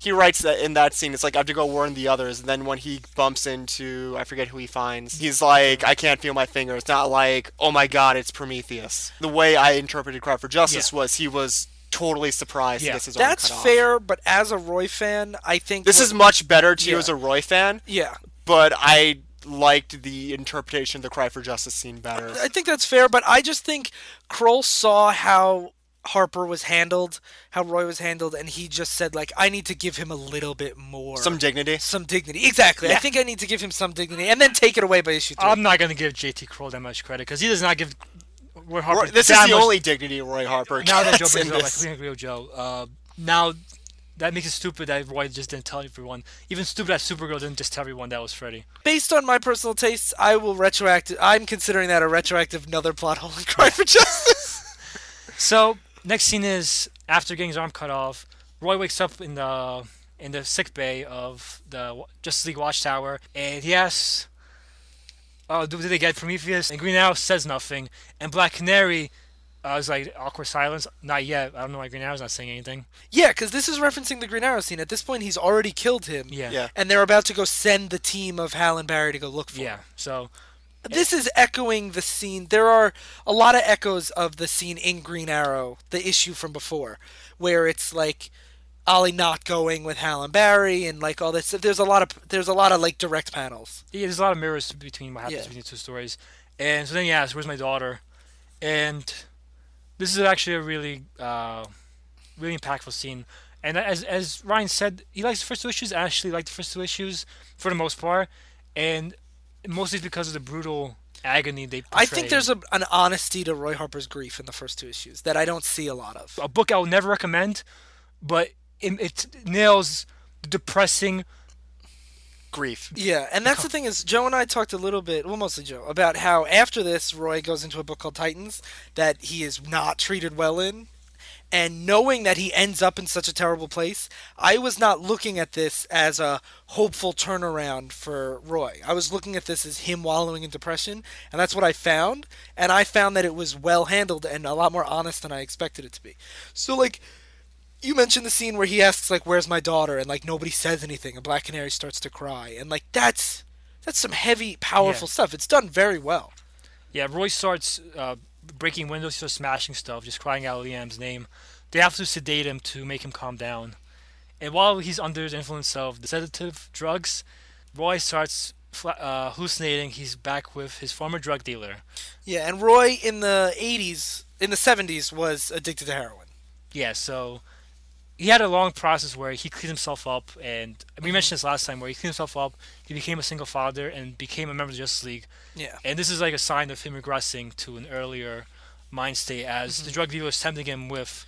He writes that in that scene. It's like, "I have to go warn the others." And then when he bumps into, I forget who he finds, he's like, "I can't feel my finger." It's not like, "Oh my God, it's Prometheus." The way I interpreted Cry for Justice was he was totally surprised he gets his arm That's cut off. fair, but as a Roy fan, I think This is much better to you Yeah. as a Roy fan, yeah. but I liked the interpretation of the Cry for Justice scene better. I think that's fair, but I just think Kroll saw how Harper was handled, how Roy was handled, and he just said, I need to give him a little bit more. Some dignity. Some dignity. Exactly. I Yeah. think I need to give him some dignity, and then take it away by issue 3. I'm not going to give J.T. Kroll that much credit because he does not give Roy Harper This is that the much. only dignity Roy Harper Now that Joe gets brings in it up, I this. completely agree with Joe. Now that makes it stupid that Roy just didn't tell everyone. Even stupid that Supergirl didn't just tell everyone that was Freddy. Based on my personal tastes, I'm considering that a retroactive another plot hole in Cry for Justice. So next scene is after getting his arm cut off. Roy wakes up in the sick bay of the Justice League Watchtower, and he asks, "Oh, did they get Prometheus?" And Green Arrow says nothing, and Black Canary is like awkward silence. Not yet. I don't know why Green Arrow's not saying anything. Yeah, because this is referencing the Green Arrow scene. At this point, he's already killed him. Yeah. Yeah. And they're about to go send the team of Hal and Barry to go look for Yeah. him. So This is echoing the scene. There are a lot of echoes of the scene in Green Arrow, the issue from before, where it's Ollie not going with Hal and Barry and all this. There's a lot of direct panels. yeah, there's a lot of mirrors between what happens Yeah. between the two stories. And so then he asks, "Where's my daughter?" And this is actually a really, really impactful scene. And as Ryan said, he likes the first 2 issues. I actually like the first 2 issues for the most part, and mostly because of the brutal agony they portray. I think there's an honesty to Roy Harper's grief in the first 2 issues that I don't see a lot of. a book I will never recommend, but it nails the depressing. Grief. Yeah, and that's the thing is, Joe and I talked a little bit, well, mostly Joe, about how after this, Roy goes into a book called Titans that he is not treated well in. And knowing that he ends up in such a terrible place, I was not looking at this as a hopeful turnaround for Roy. I was looking at this as him wallowing in depression, and that's what I found. And I found that it was well handled and a lot more honest than I expected it to be. So, you mentioned the scene where he asks, where's my daughter? And, nobody says anything, and Black Canary starts to cry. And, that's some heavy, powerful Yeah. stuff. It's done very well. Yeah, Roy starts breaking windows, he starts smashing stuff, just crying out Liam's name. They have to sedate him to make him calm down. And while he's under the influence of the sedative drugs, Roy starts hallucinating. He's back with his former drug dealer. Yeah, and Roy in the 70s was addicted to heroin. Yeah, so he had a long process where he cleaned himself up, and we mentioned this last time, where he cleaned himself up, he became a single father, and became a member of the Justice League. Yeah. And this is like a sign of him regressing to an earlier mind state, as the drug dealer is tempting him with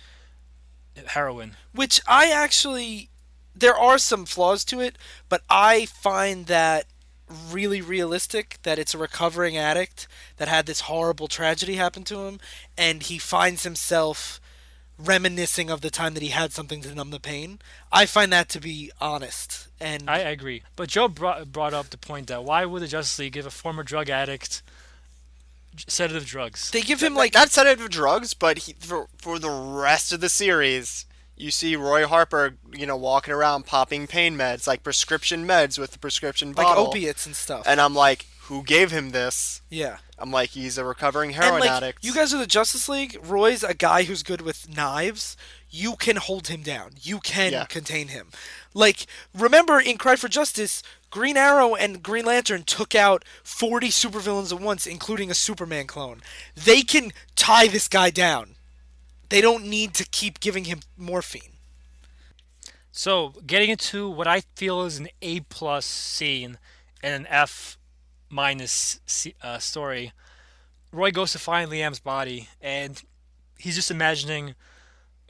heroin. Which I actually, there are some flaws to it, but I find that really realistic, that it's a recovering addict that had this horrible tragedy happen to him, and he finds himself reminiscing of the time that he had something to numb the pain. I find that to be honest. And I agree. But Joe brought up the point that why would the Justice League give a former drug addict sedative drugs? they give him like Not sedative drugs, but for the rest of the series, you see Roy Harper, walking around popping pain meds, like prescription meds with the prescription like bottle. opiates and stuff. And I'm like, who gave him this? Yeah. I'm like, he's a recovering And heroin like, addict. you guys are the Justice League. Roy's a guy who's good with knives. You can hold him down. You can contain him. Like, remember in Cry for Justice, Green Arrow and Green Lantern took out 40 supervillains at once, including a Superman clone. They can tie this guy down. They don't need to keep giving him morphine. So, getting into what I feel is an A plus scene and an F minus story, Roy goes to find Liam's body, and he's just imagining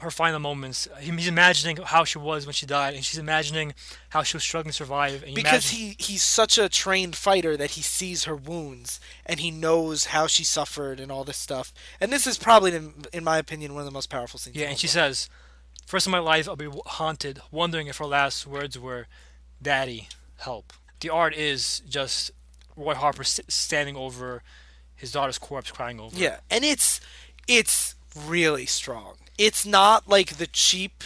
her final moments. He's imagining how she was when she died, and she's imagining how she was struggling to survive. And Because he's such a trained fighter that he sees her wounds, and he knows how she suffered and all this stuff. And this is probably, in my opinion, one of the most powerful scenes. yeah, and she says, "First in my life, I'll be haunted, wondering if her last words were, 'Daddy, help.'" The art is just Roy Harper standing over his daughter's corpse, crying over. Yeah, and it's really strong. It's not like the cheap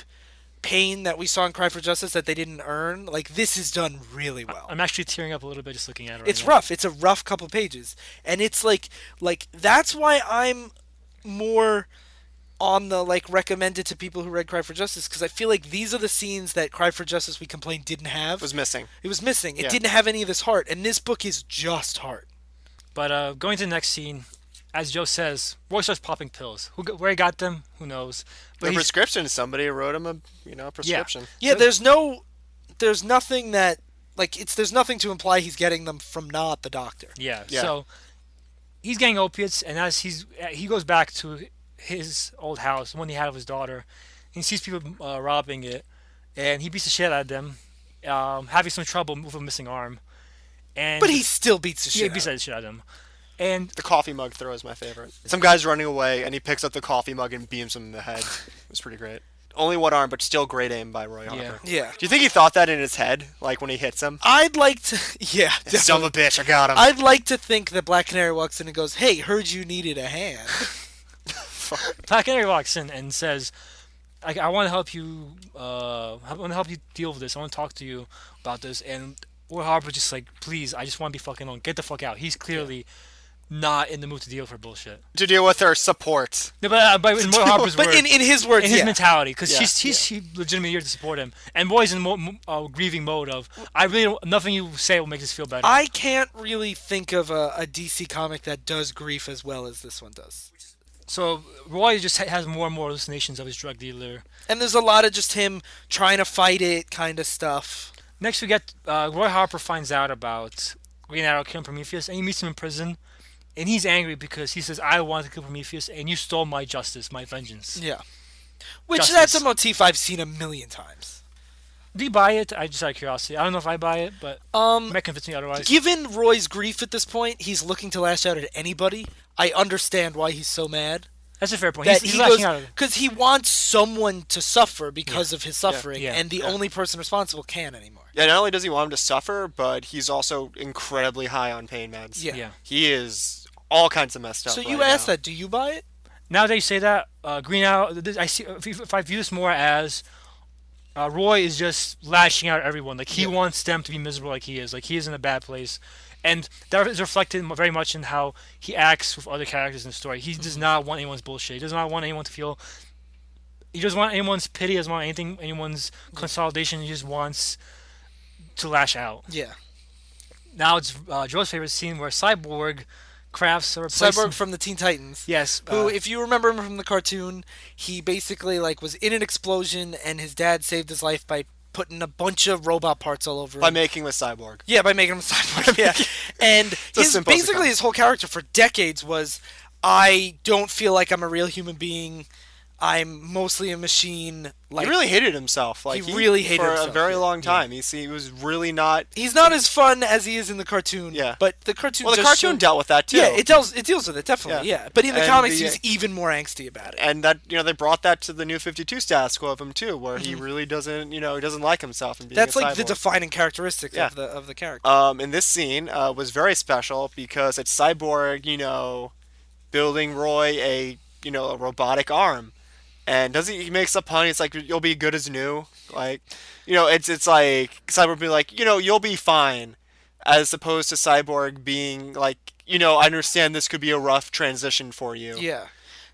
pain that we saw in Cry for Justice that they didn't earn. Like, this is done really well. I'm actually tearing up a little bit just looking at it. It's rough. It's a rough couple pages, and it's like that's why I'm more on the recommended to people who read Cry for Justice, because I feel like these are the scenes that Cry for Justice we complained didn't have. It was missing. It was missing. It Yeah. didn't have any of this heart, and this book is just heart. But going to the next scene, as Joe says, Roy starts popping pills. Where he got them, who knows? But The he's, prescription, somebody wrote him a prescription. Yeah, there's nothing that there's nothing to imply he's getting them from not the doctor. yeah, Yeah. so he's getting opiates, and as he goes back to his old house, the one he had with his daughter, he sees people robbing it, and he beats the shit out of them, having some trouble with a missing arm. And But he still beats the shit. he beats the shit out of them. And The coffee mug throw is my favorite. Some guy's running away, and he picks up the coffee mug and beams him in the head. It was pretty great. Only one arm, but still great aim by Roy Harper. Yeah. Do you think he thought that in his head, like when he hits him? I'd like to. Yeah. Son of a bitch, I got him. I'd like to think that Black Canary walks in and goes, "Hey, heard you needed a hand." Black Canary walks in and says, I want to help you. I want to help you deal with this. I want to talk to you about this." And Roy Harper's just like, "Please, I just want to be fucking alone. Get the fuck out." He's clearly not in the mood to deal with her bullshit. To deal with her support. No, but in Roy Harper's But words, in his words, in his yeah. mentality, because Yeah, she's legitimately here to support him, and Roy's in grieving mode of, I really don't, nothing you say will make this feel better. I can't really think of a DC comic that does grief as well as this one does. So Roy just has more and more hallucinations of his drug dealer. And there's a lot of just him trying to fight it kind of stuff. Next we get Roy Harper finds out about Green Arrow killing Prometheus, and he meets him in prison, and he's angry because he says, "I wanted to kill Prometheus, and you stole my justice, my vengeance." Yeah. Which Justice. that's a motif I've seen a million times. Do you buy it? I just out of curiosity. I don't know if I buy it, but you might convince me otherwise. Given Roy's grief at this point, he's looking to lash out at anybody. I understand why he's so mad. That's a fair point. That He's he lashing goes out. because he wants someone to suffer because of his suffering, Yeah. and the only person responsible can't anymore. Yeah, not only does he want him to suffer, but he's also incredibly high on pain meds. Yeah. He is all kinds of messed up. So right you asked now. that, do you buy it? Now that you say that, Green Arrow, I see. If I view this more as Roy is just lashing out at everyone, like he wants them to be miserable, like he is in a bad place, And that is reflected very much in how he acts with other characters in the story. He does not want anyone's bullshit. He does not want anyone to feel. He doesn't want anyone's pity. He doesn't want anyone's consolidation. He just wants to lash out. Yeah. Now it's Joe's favorite scene where Cyborg crafts a replacement. Cyborg from the Teen Titans. Yes. Who, if you remember him from the cartoon, he basically like was in an explosion, and his dad saved his life by putting a bunch of robot parts all over him. By making him a cyborg. Yeah, by making him a cyborg. Yeah, and basically his whole character for decades was, I don't feel like I'm a real human being. I'm mostly a machine. Like, he really hated himself. Like, he really hated for himself, a very yeah. long time. He was really not. He's not as fun as he is in the cartoon. Yeah. But the cartoon. Well, the cartoon dealt with that too. Yeah, it deals with it definitely. Yeah. But in the comics, he's even more angsty about it. And that they brought that to the New 52 status quo of him too, where he really doesn't he doesn't like himself and being. That's a like the cyborg. defining characteristic of the character. In this scene was very special because it's Cyborg, building Roy a robotic arm. And he makes a pun. It's like, you'll be good as new. Like, it's like Cyborg being like, you'll be fine, as opposed to Cyborg being like, I understand this could be a rough transition for you. Yeah.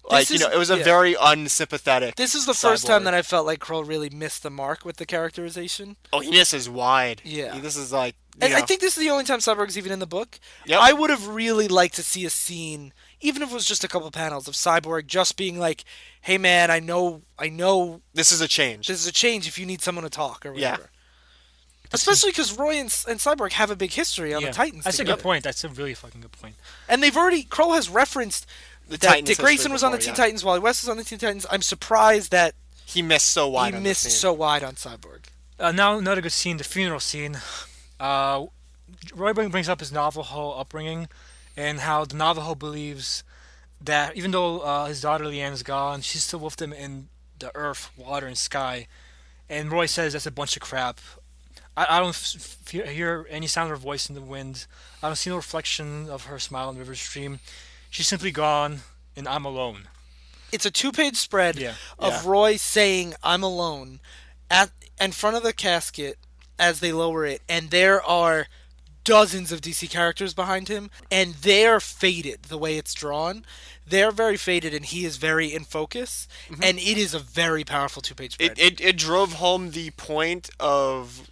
Like, it was a very unsympathetic. This is the first time that I felt like Krul really missed the mark with the characterization. Oh, he misses wide. Yeah. This is like. And I think this is the only time Cyborg's even in the book. Yep. I would have really liked to see a scene, even if it was just a couple panels, of Cyborg just being like, hey man, I know. This is a change. This is a change if you need someone to talk or whatever. Yeah. Especially because Roy and Cyborg have a big history on the Titans. That's together. a good point. That's a really fucking good point. And Krul has referenced The that Titans Dick Grayson was on the before, Teen Titans, Wally West was on the Teen Titans. I'm surprised that he missed so wide. He missed so wide on Cyborg. Now another good scene, the funeral scene. Roy brings up his Navajo upbringing and how the Navajo believes that even though his daughter Leanne is gone, she's still with them in the earth, water, and sky. And Roy says that's a bunch of crap. I don't hear any sound of her voice in the wind. I don't see no reflection of her smile in the river stream. She's simply gone, and I'm alone. It's a 2-page spread of Roy saying, I'm alone, in front of the casket as they lower it. And there are dozens of DC characters behind him, and they're faded the way it's drawn. They're very faded, and he is very in focus, and it is a very powerful 2-page spread. It drove home the point of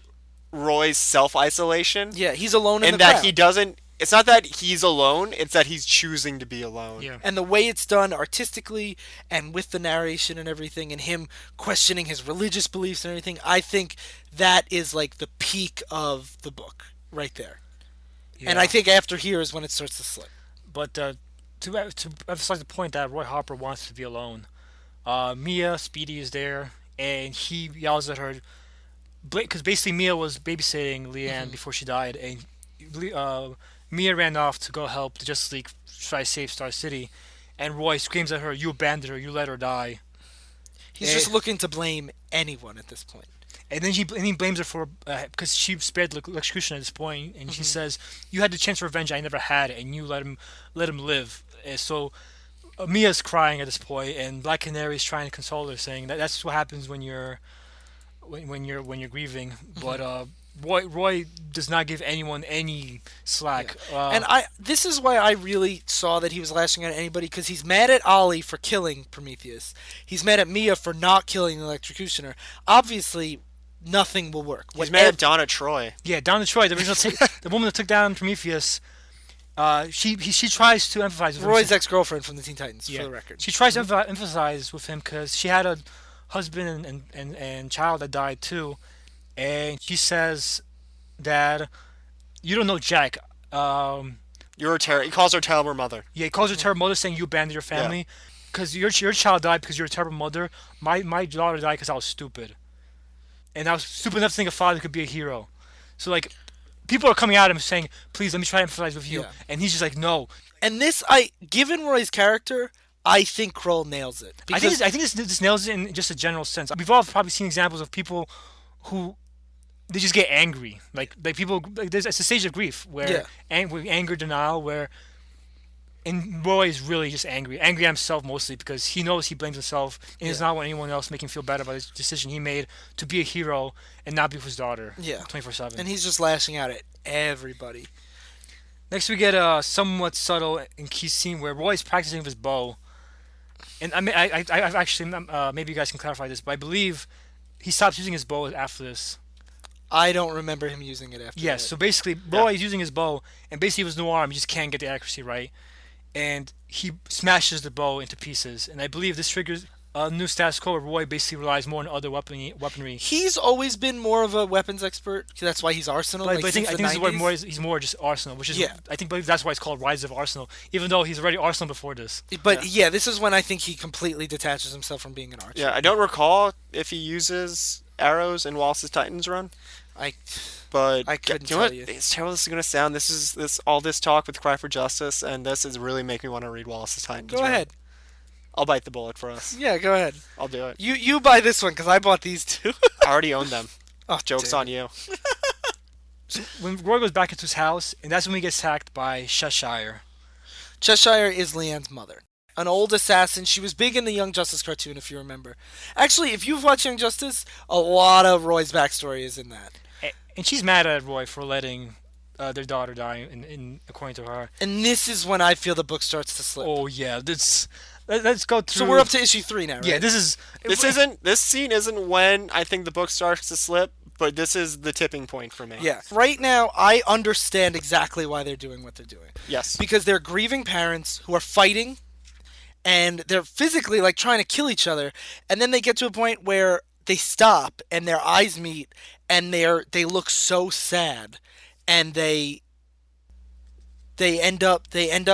Roy's self-isolation. Yeah, he's alone in the crowd. crowd. He doesn't... It's not that he's alone, it's that he's choosing to be alone. Yeah. And the way it's done artistically and with the narration and everything and him questioning his religious beliefs and everything, I think that is like the peak of the book right there. Yeah. And I think after here is when it starts to slip. But to emphasize the point that Roy Harper wants to be alone, Mia, Speedy is there, and he yells at her, because basically Mia was babysitting Leanne before she died, and Mia ran off to go help the Justice League try to save Star City, and Roy screams at her, you abandoned her, you let her die. He's just looking to blame anyone at this point. And then he blames her for because she spared the electrocution at this point, and she says, "You had the chance for revenge, I never had it, and you let him live." And so Mia's crying at this point, and Black Canary's trying to console her, saying that that's what happens when you're grieving. But Roy does not give anyone any slack. Yeah. And this is why I really saw that he was lashing out at anybody, because he's mad at Ollie for killing Prometheus. He's mad at Mia for not killing the electrocutioner. Obviously, nothing will work. He's mad at Donna Troy. Yeah, Donna Troy, the original the woman that took down Prometheus. She tries to empathize with Roy's ex-girlfriend from the Teen Titans, for the record. She tries to empathize with him because she had a husband and child that died too. And she says that you don't know Jack. You're he calls her a terrible mother. Yeah, he calls her a terrible mother, saying you abandoned your family because your child died because you're a terrible mother. My daughter died because I was stupid, and I was stupid enough to think a father could be a hero. So like, people are coming at him saying, "Please let me try to empathize with you," and he's just like, "No." And this, given Roy's character, I think Krul nails it. I think this nails it in just a general sense. We've all probably seen examples of people who they just get angry, like people. It's a stage of grief where anger, denial, and Roy is really just angry at himself mostly because he knows he blames himself and does not want anyone else making him feel bad about his decision he made to be a hero and not be with his daughter. 24/7. And he's just lashing out at everybody. Next, we get a somewhat subtle and key scene where Roy's practicing with his bow. And I mean, I've actually, maybe you guys can clarify this, but I believe he stops using his bow after this. I don't remember him using it after Yes, that. so basically, Roy is using his bow, and basically with his new arm, he just can't get the accuracy right. And he smashes the bow into pieces. And I believe this triggers a new status quo where Roy basically relies more on other weaponry. He's always been more of a weapons expert. That's why he's Arsenal. But, Like, but I think since this the is what 90s. more he's more just Arsenal, which is Yeah. believe that's why it's called Rise of Arsenal, even though he's already Arsenal before this. But yeah, this is when I think he completely detaches himself from being an archer. Yeah, I don't recall if he uses arrows in Wallace's Titans run, I but I couldn't you know what? tell you. It's terrible this is gonna sound. This all this talk with Cry for Justice, and this is really making me want to read Wallace's Titans. Go run. ahead. I'll bite the bullet for us. Yeah, go ahead. I'll do it. You buy this one because I bought these two. I already own them. Oh, Joke's damn on it. you. When Roy goes back into his house, and that's when he gets attacked by Cheshire. Cheshire is Leanne's mother. An old assassin. She was big in the Young Justice cartoon, if you remember. Actually, if you've watched Young Justice, a lot of Roy's backstory is in that. And she's mad at Roy for letting their daughter die, according to her. And this is when I feel the book starts to slip. Oh yeah, let's go through. So we're up to issue 3 now, right? Yeah, this This scene isn't when I think the book starts to slip, but this is the tipping point for me. Yeah. Right now, I understand exactly why they're doing what they're doing. Yes. Because they're grieving parents who are fighting, and they're physically like trying to kill each other, and then they get to a point where they stop and their eyes meet, and they look so sad, and they end up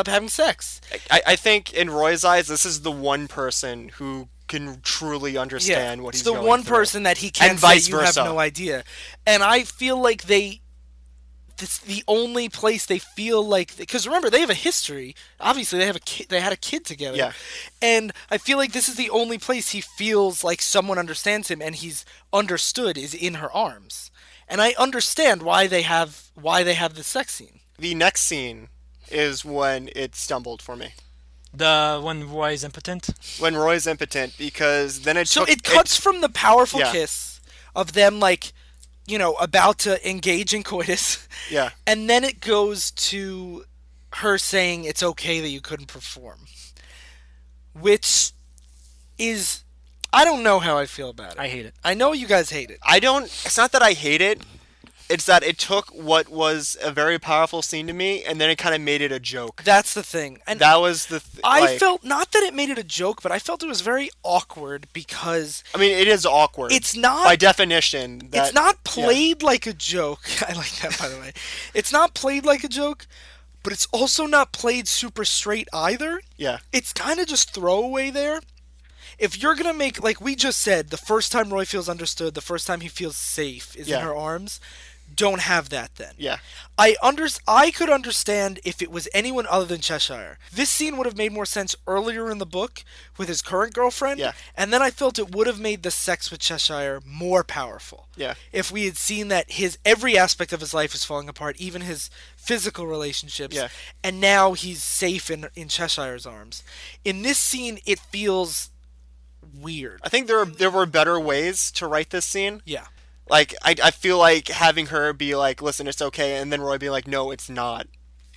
having sex. I think in Roy's eyes, this is the one person who can truly understand what it's he's the going one through. person that he can't And vice say you versa. have no idea. And I feel like it's the only place they feel like, because remember they have a history. Obviously they have a kid, they had a kid together. Yeah. And I feel like this is the only place he feels like someone understands him and he's understood is in her arms. And I understand why they have the sex scene. The next scene is when it stumbled for me. the when Roy's impotent. When Roy's impotent, because then So it cuts from the powerful Yeah. kiss of them like, about to engage in coitus. Yeah. And then it goes to her saying it's okay that you couldn't perform. Which is, I don't know how I feel about it. I hate it. I know you guys hate it. It's not that I hate it. It's that it took what was a very powerful scene to me, and then it kind of made it a joke. That's the thing. And That was the I felt, not that it made it a joke, but I felt it was very awkward because I mean, it is awkward. it's not by definition. it's not played like a joke. I like that, by the way. It's not played like a joke, but it's also not played super straight either. Yeah. It's kind of just throwaway there. If you're going to make, like we just said, the first time Roy feels understood, the first time he feels safe is in Yeah. her arms, don't have that then. Yeah. I could understand if it was anyone other than Cheshire. This scene would have made more sense earlier in the book with his current girlfriend, Yeah. and then I felt it would have made the sex with Cheshire more powerful. Yeah. If we had seen that every aspect of his life is falling apart, even his physical relationships, Yeah. and now he's safe in Cheshire's arms. In this scene, it feels weird. I think there were better ways to write this scene. Yeah. Like, I feel like having her be like, listen, it's okay, and then Roy be like, no, it's not,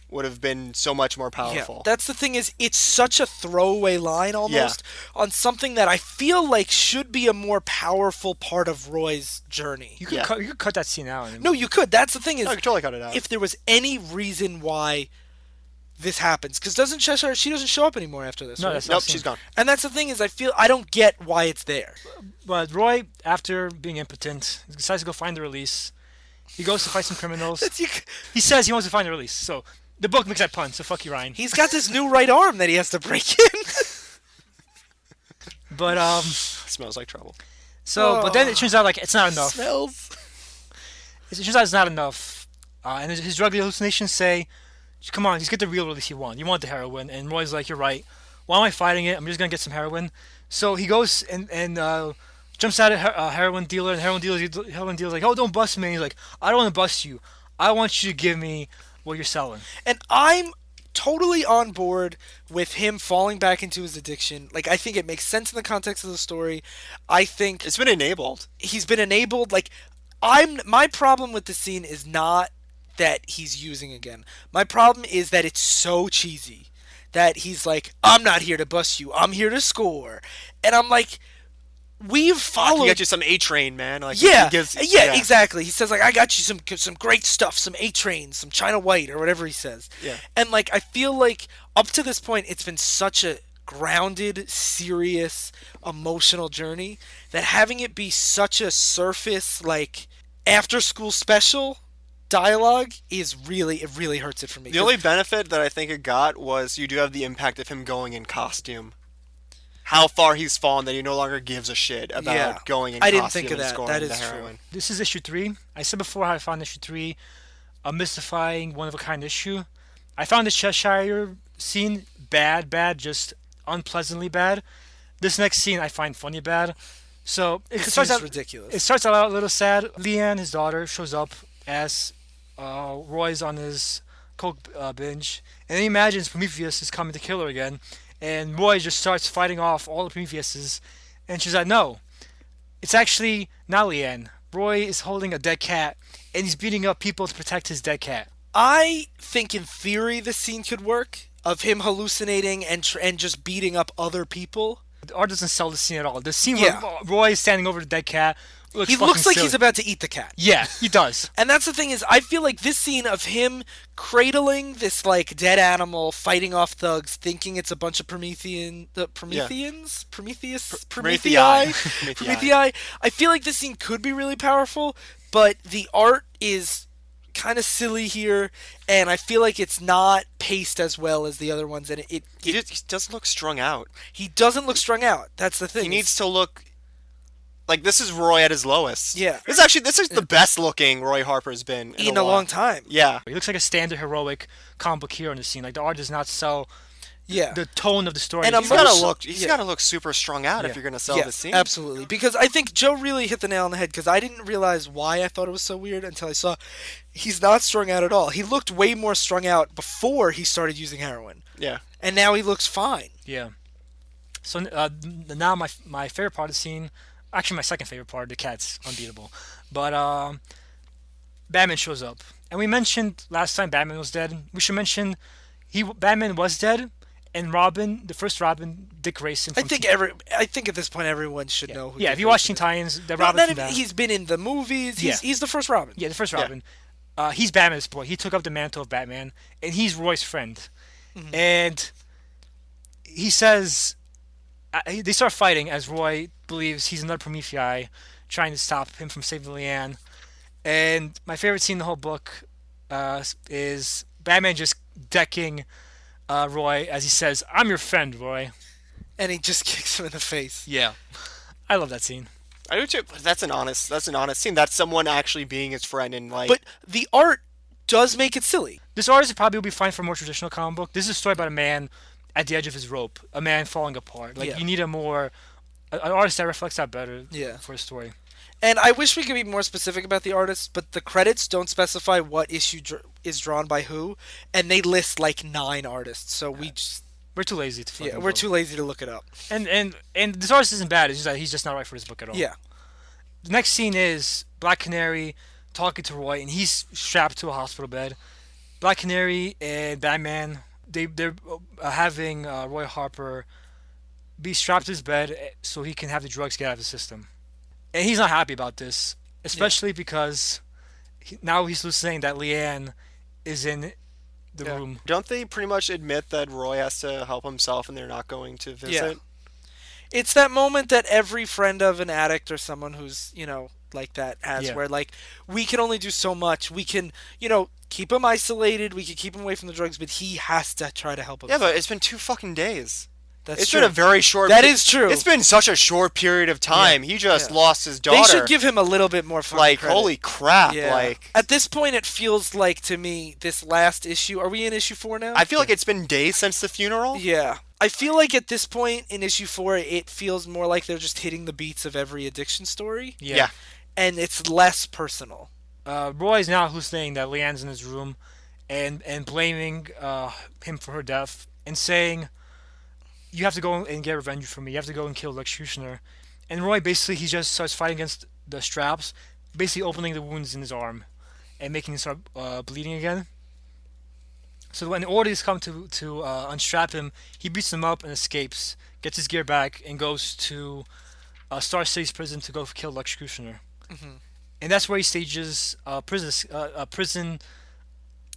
would have been so much more powerful. Yeah, that's the thing is, it's such a throwaway line almost on something that I feel like should be a more powerful part of Roy's journey. You could cut that scene out. No, you could. That's the thing is, I could totally cut it out. if there was any reason why this happens, because doesn't Cheshire, she doesn't show up anymore after this, No, right? that's Nope, scene. she's gone. And that's the thing is, I don't get why it's there. But Roy, after being impotent, decides to go find the release. He goes to fight some criminals. That's, He says he wants to find the release. So the book makes that pun. So fuck you, Ryan. he's got this new right arm that he has to break in. But Smells like trouble. but then it turns out like it's not enough. Smells. It turns out it's not enough. And his drug hallucinations say, "Come on, just get the real release you want. You want the heroin." And Roy's like, "You're right. Why am I fighting it? I'm just gonna get some heroin." So he goes and jumps out at a heroin dealer, and heroin dealer's like, "Oh, don't bust me." And he's like, "I don't want to bust you. I want you to give me what you're selling." And I'm totally on board with him falling back into his addiction. Like, I think it makes sense in the context of the story. I think It's been enabled. he's been enabled. Like, my problem with the scene is not that he's using again. My problem is that it's so cheesy that he's like, I'm not here to bust you, I'm here to score. And I'm like, we've I followed. can get you some A Train, man. Like, Yeah, he gives, yeah, exactly. He says like, I got you some great stuff, some A Trains, some China White, or whatever he says. Yeah. And like, I feel like up to this point, it's been such a grounded, serious, emotional journey that having it be such a surface like after school special dialogue is it really hurts it for me. The only benefit that I think it got was you do have the impact of him going in costume. How far he's fallen that he no longer gives a shit about Yeah. going in I costume didn't think of and that. scoring That the is true. heroin. This is issue 3. I said before how I found issue 3 a mystifying, one-of-a-kind issue. I found the Cheshire scene bad, just unpleasantly bad. This next scene I find funny bad. So it It starts seems out ridiculous. It starts out a little sad. Leanne, his daughter, shows up as Roy's on his coke binge, and he imagines Prometheus is coming to kill her again. And Roy just starts fighting off all the Prometheuses, and she's like, "No, it's actually not Leanne. Roy is holding a dead cat, and he's beating up people to protect his dead cat." I think in theory this scene could work of him hallucinating and just beating up other people. The art doesn't sell the scene at all. The scene Yeah. where Roy is standing over the dead cat looks He fucking looks like silly. he's about to eat the cat. Yeah, he does. And that's the thing is, I feel like this scene of him cradling this like dead animal, fighting off thugs, thinking it's a bunch of Prometheans, Prometheus, Promethei. Promethei. I feel like this scene could be really powerful, but the art is kind of silly here, and I feel like it's not paced as well as the other ones, and He doesn't look strung out. he doesn't look strung out. That's the thing. He needs to look like this is Roy at his lowest. Yeah. This is the best looking Roy Harper's been in a while. long time. Yeah. He looks like a standard heroic comic book hero in the scene. Like the art does not sell Yeah. the tone of the story. And He's Yeah. gotta look super strung out if Yeah. you're gonna sell Yeah, the scene. absolutely. Because I think Joe really hit the nail on the head, because I didn't realize why I thought it was so weird until I saw he's not strung out at all. He looked way more strung out before he started using heroin. Yeah. And now he looks fine. Yeah. So now my favorite part of the scene, actually my second favorite part, the cat's unbeatable. But Batman shows up, and we mentioned last time Batman was dead. We should mention Batman was dead, and Robin, the first Robin, Dick Grayson. I from think at this point everyone should know who Yeah, Dick if you watch Grayson Teen is. Titans, the No, Robin not from if that. he's been in the movies. Yeah. He's the first Robin. Yeah, the first Yeah. Robin. He's Batman's boy. He took up the mantle of Batman, and he's Roy's friend. Mm-hmm. And he says they start fighting as Roy believes he's another Promethei trying to stop him from saving Leanne. And my favorite scene in the whole book is Batman just decking Roy as he says, "I'm your friend, Roy." And he just kicks him in the face. Yeah, I love that scene. I do too. That's an honest scene. That's someone actually being his friend and like. But the art does make it silly. This artist probably would be fine for a more traditional comic book. This is a story about a man at the edge of his rope, a man falling apart. Like Yeah. you need an artist that reflects that better Yeah. for a story. And I wish we could be more specific about the artists, but the credits don't specify what issue is drawn by who, and they list like 9 artists. So We're too lazy to fucking we're go. too lazy to look it up. And this artist isn't bad. It's just that he's just not right for this book at all. Yeah. The next scene is Black Canary talking to Roy, and he's strapped to a hospital bed. Black Canary and Batman, they're having Roy Harper be strapped to his bed so he can have the drugs get out of his system. And he's not happy about this, especially because now he's saying that Leanne is in the Yeah. room. Don't they pretty much admit that Roy has to help himself and they're not going to visit? It's that moment that every friend of an addict or someone who's, like that has, Yeah. where like we can only do so much. We can, keep him isolated, we can keep him away from the drugs, but he has to try to help Yeah, himself. but it's been 2 fucking days. That's It's true. been a very short. That is true. It's been such a short period of time. He just Yeah. lost his daughter. They should give him a little bit more fucking like credit. holy crap! Yeah. Like At this point, it feels like to me this last issue. Are we in issue 4 now? I feel like it's been days since the funeral. Yeah. I feel like at this point in issue 4, it feels more like they're just hitting the beats of every addiction story, Yeah. and it's less personal. Roy's now hallucinating that Leanne's in his room and blaming him for her death and saying, "You have to go and get revenge for me. You have to go and kill the executioner." And Roy basically he just starts fighting against the straps, basically opening the wounds in his arm. and making him start bleeding again. So when the authorities come to unstrap him, he beats them up and escapes, gets his gear back, and goes to Star City's prison to go kill the executioner. Hmm. And that's where he stages prison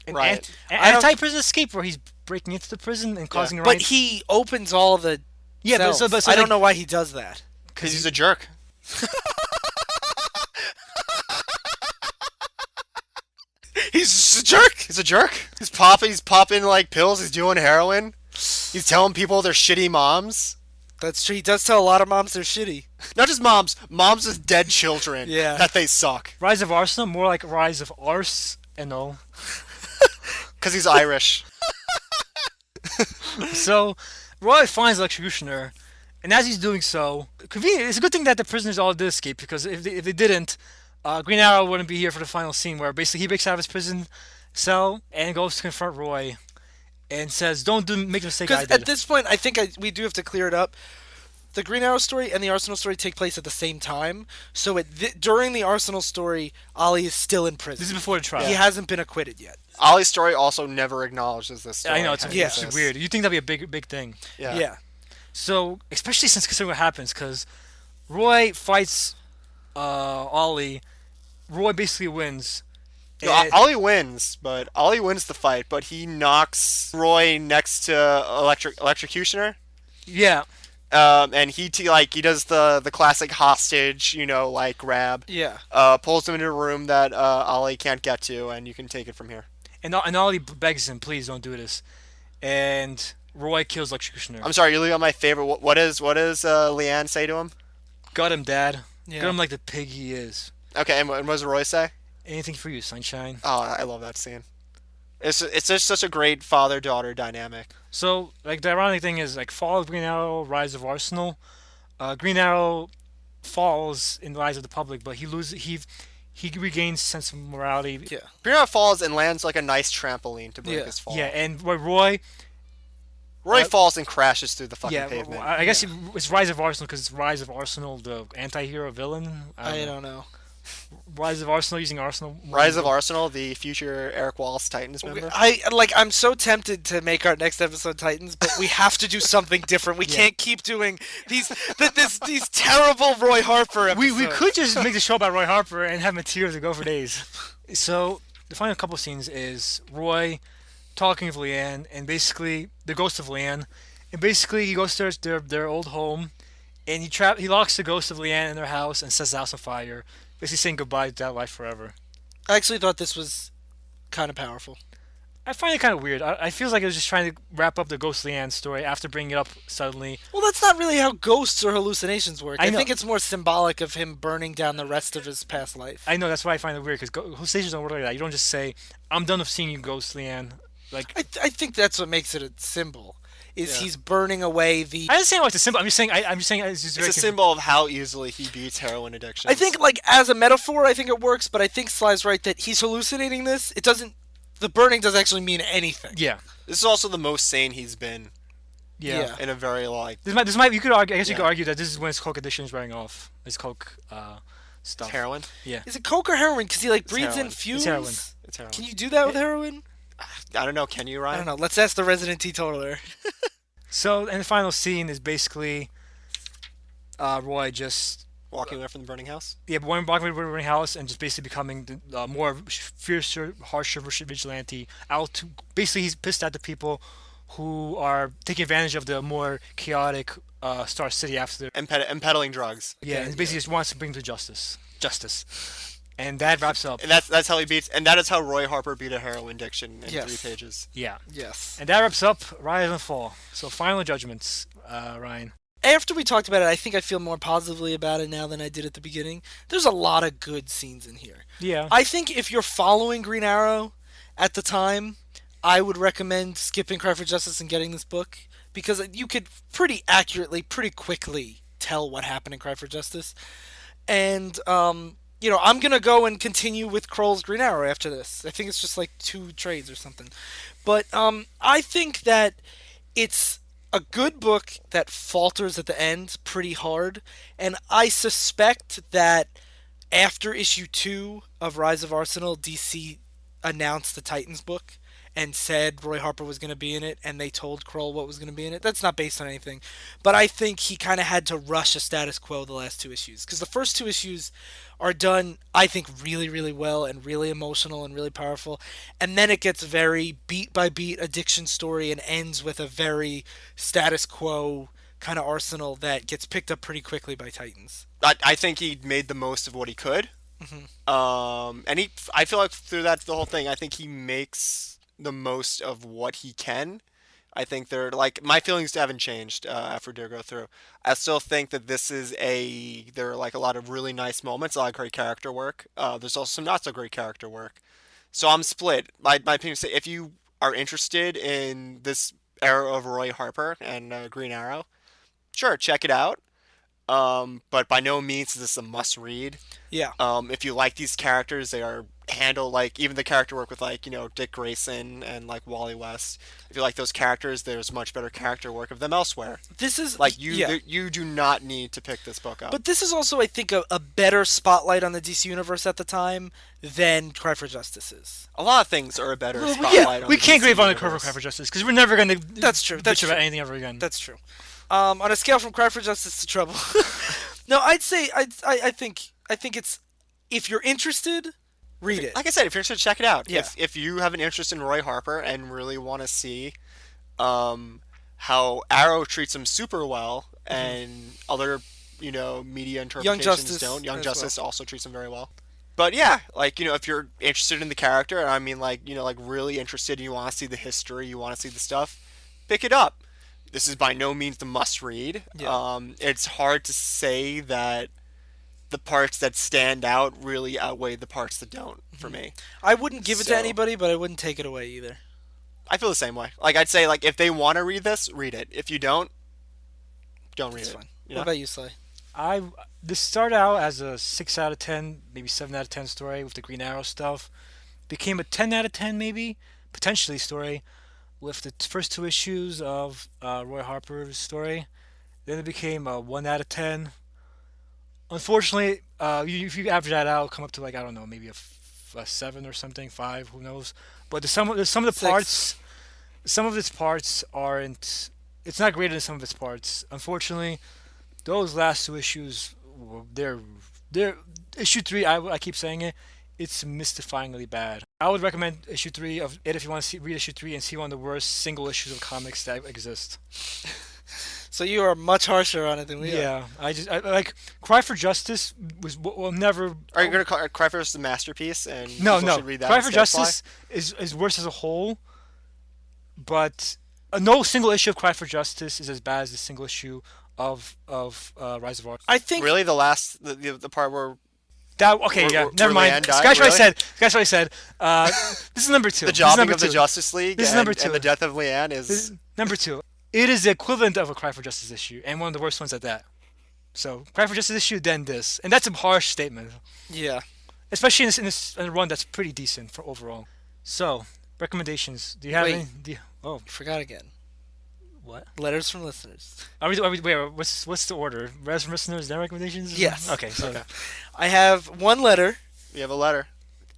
an Riot. I don't- anti-prison escape, where he's breaking into the prison and causing But riots. he opens all the Yeah, cells. but I don't like, know why he does that. Because he's a jerk. He's just a jerk. He's a jerk. He's popping like pills. He's doing heroin. He's telling people they're shitty moms. That's true. He does tell a lot of moms they're shitty. Not just moms with dead children. Yeah. That they suck. Rise of Arsenal, more like Rise of Arse and all. Because he's Irish. So Roy finds the executioner, and as he's doing so, convenient. It's a good thing that the prisoners all did escape, because if they didn't, Green Arrow wouldn't be here for the final scene, where basically he breaks out of his prison cell and goes to confront Roy, and says, "Don't make the mistake I Because did." at this point, I think we do have to clear it up. The Green Arrow story and the Arsenal story take place at the same time. So during the Arsenal story, Ollie is still in prison. This is before the trial. He hasn't been acquitted yet. Ollie's story also never acknowledges this story. I know it's, Yeah. it's weird. You think that'd be a big thing? Yeah. So, especially since considering what happens, because Roy fights Ollie. Roy basically wins. No, And- Ollie wins the fight, but he knocks Roy next to electrocutioner. yeah. And he does the classic hostage, grab. Yeah. Pulls him into a room that Ollie can't get to, and you can take it from here. And Ollie begs him, please don't do this. And Roy kills Executioner. I'm sorry, you're leaving out my favorite. What does Leanne say to him? Got him, Dad. Yeah. Got him like the pig he is. Okay, and what does Roy say? Anything for you, sunshine. Oh, I love that scene. It's just such a great father-daughter dynamic. So, like, the ironic thing is, like, Fall of Green Arrow, Rise of Arsenal. Green Arrow falls in the eyes of the public, but he regains sense of morality. Yeah. Green Arrow falls and lands like a nice trampoline to break Yeah. his fall. Yeah, and Roy Roy falls and crashes through the fucking yeah, pavement. I guess it's Rise of Arsenal, because it's Rise of Arsenal, the anti-hero villain. I don't know. Rise of Arsenal, using Arsenal. Rise of Arsenal, the future Eric Wallace Titans member. I'm so tempted to make our next episode Titans, but we have to do something different. We can't keep doing these terrible Roy Harper episodes. We could just make the show about Roy Harper and have material to go for days. So the final couple scenes is Roy talking with Leanne, and basically the ghost of Leanne, and basically he goes to their old home, and he locks the ghost of Leanne in their house and sets the house on fire, basically saying goodbye to that life forever. I actually thought this was kind of powerful. I find it kind of weird. I feel like it was just trying to wrap up the ghost Leanne story after bringing it up suddenly. Well, that's not really how ghosts or hallucinations work. I I know. think it's more symbolic of him burning down the rest of his past life. I know, that's why I find it weird, because hallucinations don't work like that. You don't just say, "I'm done with seeing you, ghost Leanne." Like, I think that's what makes it a symbol. Is Yeah. he's burning away the. I understand why it's a symbol. I'm just saying it's just very It's a symbol of how easily he beats heroin addiction. I think, like, as a metaphor, I think it works, but I think Sly's right that he's hallucinating this. It doesn't. The burning doesn't actually mean anything. Yeah. this is also the most sane he's been Yeah. in a very This might you could argue. I guess you Yeah. could argue that this is when his coke addiction is wearing off. His coke stuff. heroin. Is it coke or heroin? Because he, like, breathes in heroin. fumes. It's heroin. It's heroin. Can you do that with heroin? I don't know. Can you, I Ryan? don't know. Let's ask the resident teetotaler. So, and the final scene is basically Roy just Walking away from the burning house. walking away from the burning house and just basically becoming the more fiercer, harsher vigilante. Basically, he's pissed at the people who are taking advantage of the more chaotic Star City after. And peddling drugs. Yeah, and basically just wants to bring to justice. And that wraps up. And that's how he beats. And that is how Roy Harper beat a heroin addiction in Yes. 3 pages. Yeah. Yes. And that wraps up Rise and Fall. So final judgments, Ryan. After we talked about it, I think I feel more positively about it now than I did at the beginning. There's a lot of good scenes in here. Yeah. I think if you're following Green Arrow at the time, I would recommend skipping Cry for Justice and getting this book, because you could pretty accurately, pretty quickly tell what happened in Cry for Justice. And, I'm going to go and continue with Krul's Green Arrow after this. I think it's just like 2 trades or something. But I think that it's a good book that falters at the end pretty hard. And I suspect that after issue 2 of Rise of Arsenal, DC announced the Titans book and said Roy Harper was going to be in it, and they told Krul what was going to be in it. That's not based on anything, but I think he kind of had to rush a status quo the last 2 issues, because the first 2 issues are done, I think, really, really well and really emotional and really powerful, and then it gets very beat by beat addiction story and ends with a very status quo kind of Arsenal that gets picked up pretty quickly by Titans. I think he made the most of what he could. And I feel like through that the whole thing, I think he makes the most of what he can. I think they're like my feelings haven't changed after Dear Go Through. I still think that there are like a lot of really nice moments, a lot of great character work. There's also some not so great character work. So I'm split. My opinion is if you are interested in this era of Roy Harper and Green Arrow, sure, check it out. But by no means is this a must read. Yeah. If you like these characters, they are handled like even the character work with like Dick Grayson and like Wally West. If you like those characters, there's much better character work of them elsewhere. This is Like you do not need to pick this book up. But this is also, I think, a better spotlight on the DC universe at the time than Cry for Justice is. A lot of things are a better Well, spotlight on we the can't DC grave on the universe. Cry for Justice because we're never going to. That's true. That's bitch true. about anything ever again. That's true. On a scale from Cry for Justice to Trouble, no, I'd say I think it's, if you're interested, read it. Like I said, if you're interested, check it out. Yeah. If you have an interest in Roy Harper and really want to see how Arrow treats him super well and other media interpretations Justice don't. Young as Justice also treats him very well. But yeah, like if you're interested in the character, and I mean like really interested, and you want to see the history, you want to see the stuff, pick it up. This is by no means the must read. Yeah. It's hard to say that the parts that stand out really outweigh the parts that don't for me. I wouldn't give it to So- anybody, but I wouldn't take it away either. I feel the same way. Like I'd say like if they want to read this, read it. If you don't read It's it. fine. You What know? about you, Sly? This started out as a 6 out of 10, maybe 7 out of 10 story with the Green Arrow stuff. Became a 10 out of 10 maybe, potentially story, with the first 2 issues of Roy Harper's story. Then it became a 1 out of 10. Unfortunately, if you average that out, it'll come up to like, I don't know, maybe a 7 or something, 5, who knows. But some of the Six. parts, some of its parts aren't, it's not greater than some of its parts. Unfortunately, those last 2 issues, they're issue 3. I keep saying it. It's mystifyingly bad. I would recommend issue 3 of it if you want to read issue 3 and see one of the worst single issues of comics that exist. So you are much harsher on it than we are. Yeah, I like Cry for Justice will never. Are you going to cry for the masterpiece and No, people no. should read that Cry for instead, Sly? Justice is worse as a whole, but no single issue of Cry for Justice is as bad as the single issue of Rise of Art. I think Really, the last the part where That okay, yeah. Where Never mind. Leanne died, Scratch what I really? said. Scratch what I said. This is number 2. the This is jobbing number of the 2. Justice League This is and, number 2. and the death of Leanne This is is number 2. It is the equivalent of a Cry for Justice issue, and one of the worst ones at that. So, Cry for Justice issue, then this, and that's a harsh statement, yeah. especially in a run that's pretty decent for overall. So, recommendations. Do you have Wait. any? You forgot again. What? Letters from listeners. Wait, what's the order? Res from listeners, then recommendations? Yes. Okay, so Okay. I have one letter, we have a letter.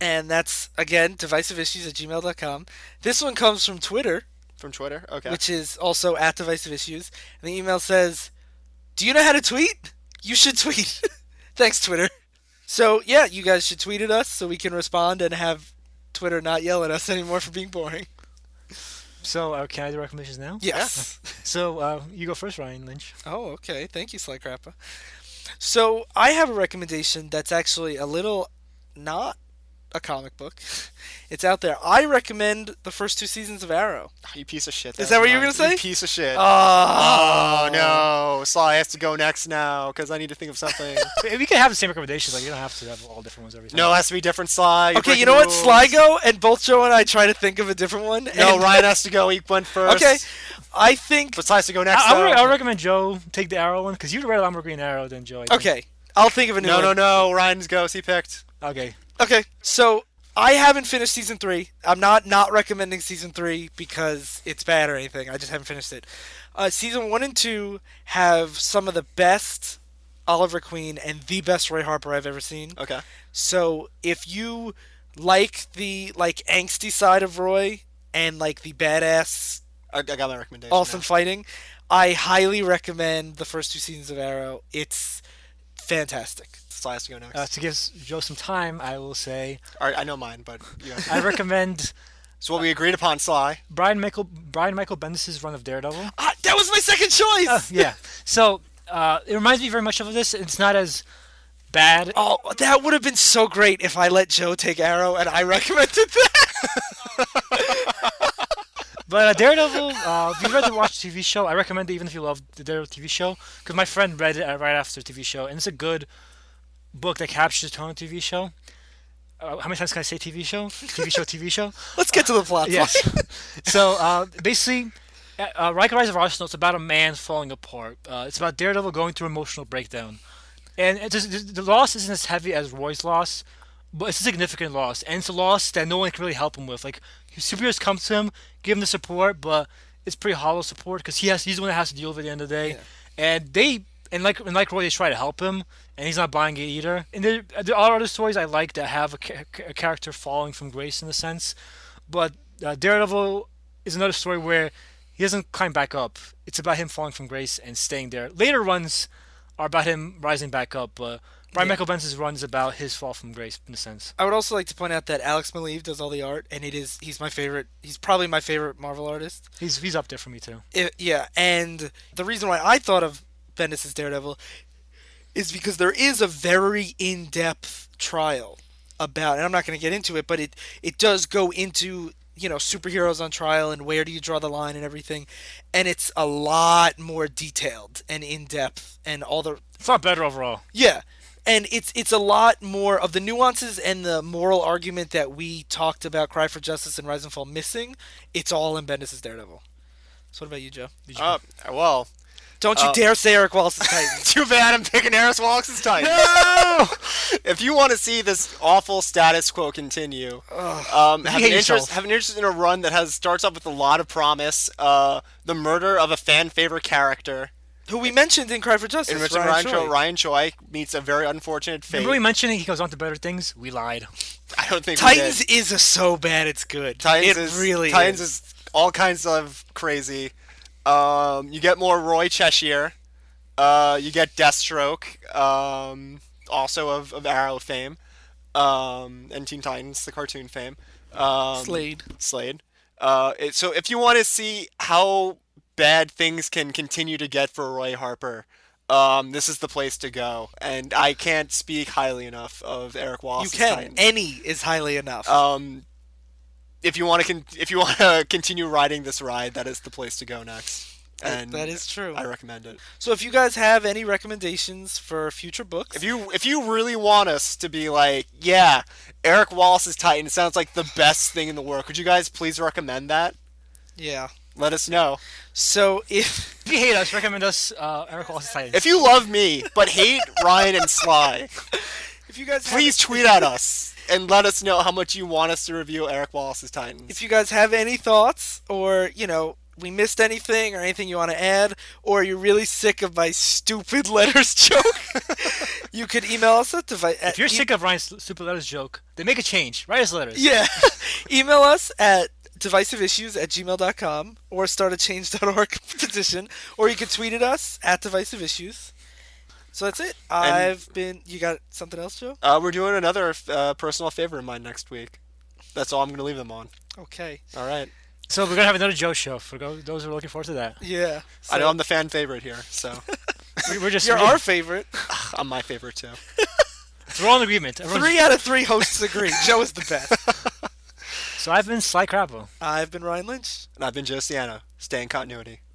and that's, again, divisiveissues@gmail.com. This one comes from Twitter, From Twitter? Okay. which is also @divisiveissues. And the email says, "Do you know how to tweet? You should tweet." Thanks, Twitter. So, yeah, you guys should tweet at us so we can respond and have Twitter not yell at us anymore for being boring. can I do recommendations now? Yes. So, you go first, Ryan Lynch. Oh, okay. Thank you, Sly Crappa. So, I have a recommendation that's actually a little not a comic book. It's out there. I recommend the first 2 seasons of Arrow. Oh, you piece of shit. Is that what you were mine. gonna say? You piece of shit. Oh, Oh no, Sly has to go next now because I need to think of something. We can have the same recommendations. Like, you don't have to have all different ones every time. No, it has to be different, Sly. You're Okay, breaking you know the what? rules. Sly go, and both Joe and I try to think of a different one. No, and- Ryan has to go. He went first. Okay, I think. But Sly has to go next. I though. would recommend Joe take the Arrow one because you'd rather I'm a Green Arrow than Joe. I think. Okay, I'll think of a new No, one. no, no. Ryan's goes. He picked. Okay. Okay, so I haven't finished season 3. I'm not recommending season 3 because it's bad or anything. I just haven't finished it. Season 1 and 2 have some of the best Oliver Queen, and the best Roy Harper I've ever seen. Okay. So if you like the angsty side of Roy and like the badass I got my recommendation. awesome now. fighting, I highly recommend the first 2 seasons of Arrow. It's fantastic. Sly has to go next. To give Joe some time, I will say All right, I know mine, but I recommend so what we agreed upon, Sly. Brian Michael Bendis' run of Daredevil. That was my second choice. Yeah. So it reminds me very much of this. It's not as bad. Oh, that would have been so great if I let Joe take Arrow and I recommended that. But Daredevil, if you've ever watched the TV show, I recommend it even if you love the Daredevil TV show. Because my friend read it right after the TV show, and it's a good book that captures the tone of the TV show. How many times can I say TV show? TV show? Let's get to the plot. Yes. So basically, Riker Rise of Arsenal, it's about a man falling apart. It's about Daredevil going through emotional breakdown. And the loss isn't as heavy as Roy's loss, but it's a significant loss. And it's a loss that no one can really help him with. Like, superiors come to him, give him the support, but it's pretty hollow support because he's the one that has to deal with it at the end of the day. Yeah. And like Roy, they try to help him, and he's not buying it either. And there are other stories I like that have a character falling from grace in a sense, but Daredevil is another story where he doesn't climb back up. It's about him falling from grace and staying there. Later runs are about him rising back up, but Brian Michael Bendis' run is about his fall from grace in a sense. I would also like to point out that Alex Maleev does all the art, and he's my favorite. He's probably my favorite Marvel artist. He's up there for me too. Yeah, and the reason why I thought of Bendis' Daredevil is because there is a very in-depth trial about, and I'm not going to get into it, but it does go into, superheroes on trial and where do you draw the line and everything, and it's a lot more detailed and in-depth and all the... It's a lot better overall. Yeah, and it's a lot more of the nuances and the moral argument that we talked about Cry for Justice and Rise and Fall missing. It's all in Bendis' Daredevil. So what about you, Joe? Well, Don't you dare say Eric Wallace's Titans. too bad I'm picking Eric Wallace's Titans. No! If you want to see this awful status quo continue, have an interest in a run that starts off with a lot of promise, the murder of a fan favorite character, Who we mentioned in Cry for Justice. in which Ryan Ryan Choi meets a very unfortunate fate. Remember we mentioned he goes on to better things? We lied. I don't think Titans we did. is so bad it's good. Titans is all kinds of crazy. You get more Roy Cheshire. You get Deathstroke, also of Arrow fame, and Teen Titans, the cartoon fame. Slade. So if you want to see how bad things can continue to get for Roy Harper, this is the place to go. And I can't speak highly enough of Eric Wallace's You can. Titans. Any is highly enough. If you want to continue riding this ride, that is the place to go next. And that is true. I recommend it. So if you guys have any recommendations for future books, If you really want us to be like, yeah, Eric Wallace's Titan sounds like the best thing in the world, could you guys please recommend that? yeah. Let us know. So if If you hate us, recommend us Eric Wallace's Titans. If you love me but hate Ryan and Sly, you guys please tweet at us and let us know how much you want us to review Eric Wallace's Titans. if you guys have any thoughts, or we missed anything, or anything you want to add, or you're really sick of my stupid letters joke, you could email us at If you're sick of Ryan's stupid letters joke, then make a change. Write us letters. Yeah. Email us at divisiveissues@gmail.com or start a change.org petition, or you can tweet at us at divisiveissues. So that's it. You got something else, Joe? We're doing another personal favor of mine next week. That's all I'm going to leave them on. Okay. All right. So we're going to have another Joe show for those who are looking forward to that. Yeah. I know I'm the fan favorite here, so We're just You're our favorite. I'm my favorite too. We're all in agreement. Everyone's- 3 out of 3 hosts agree. Joe is the best. So I've been Sly Crabbo. I've been Ryan Lynch. And I've been Joe Siano. Stay in continuity.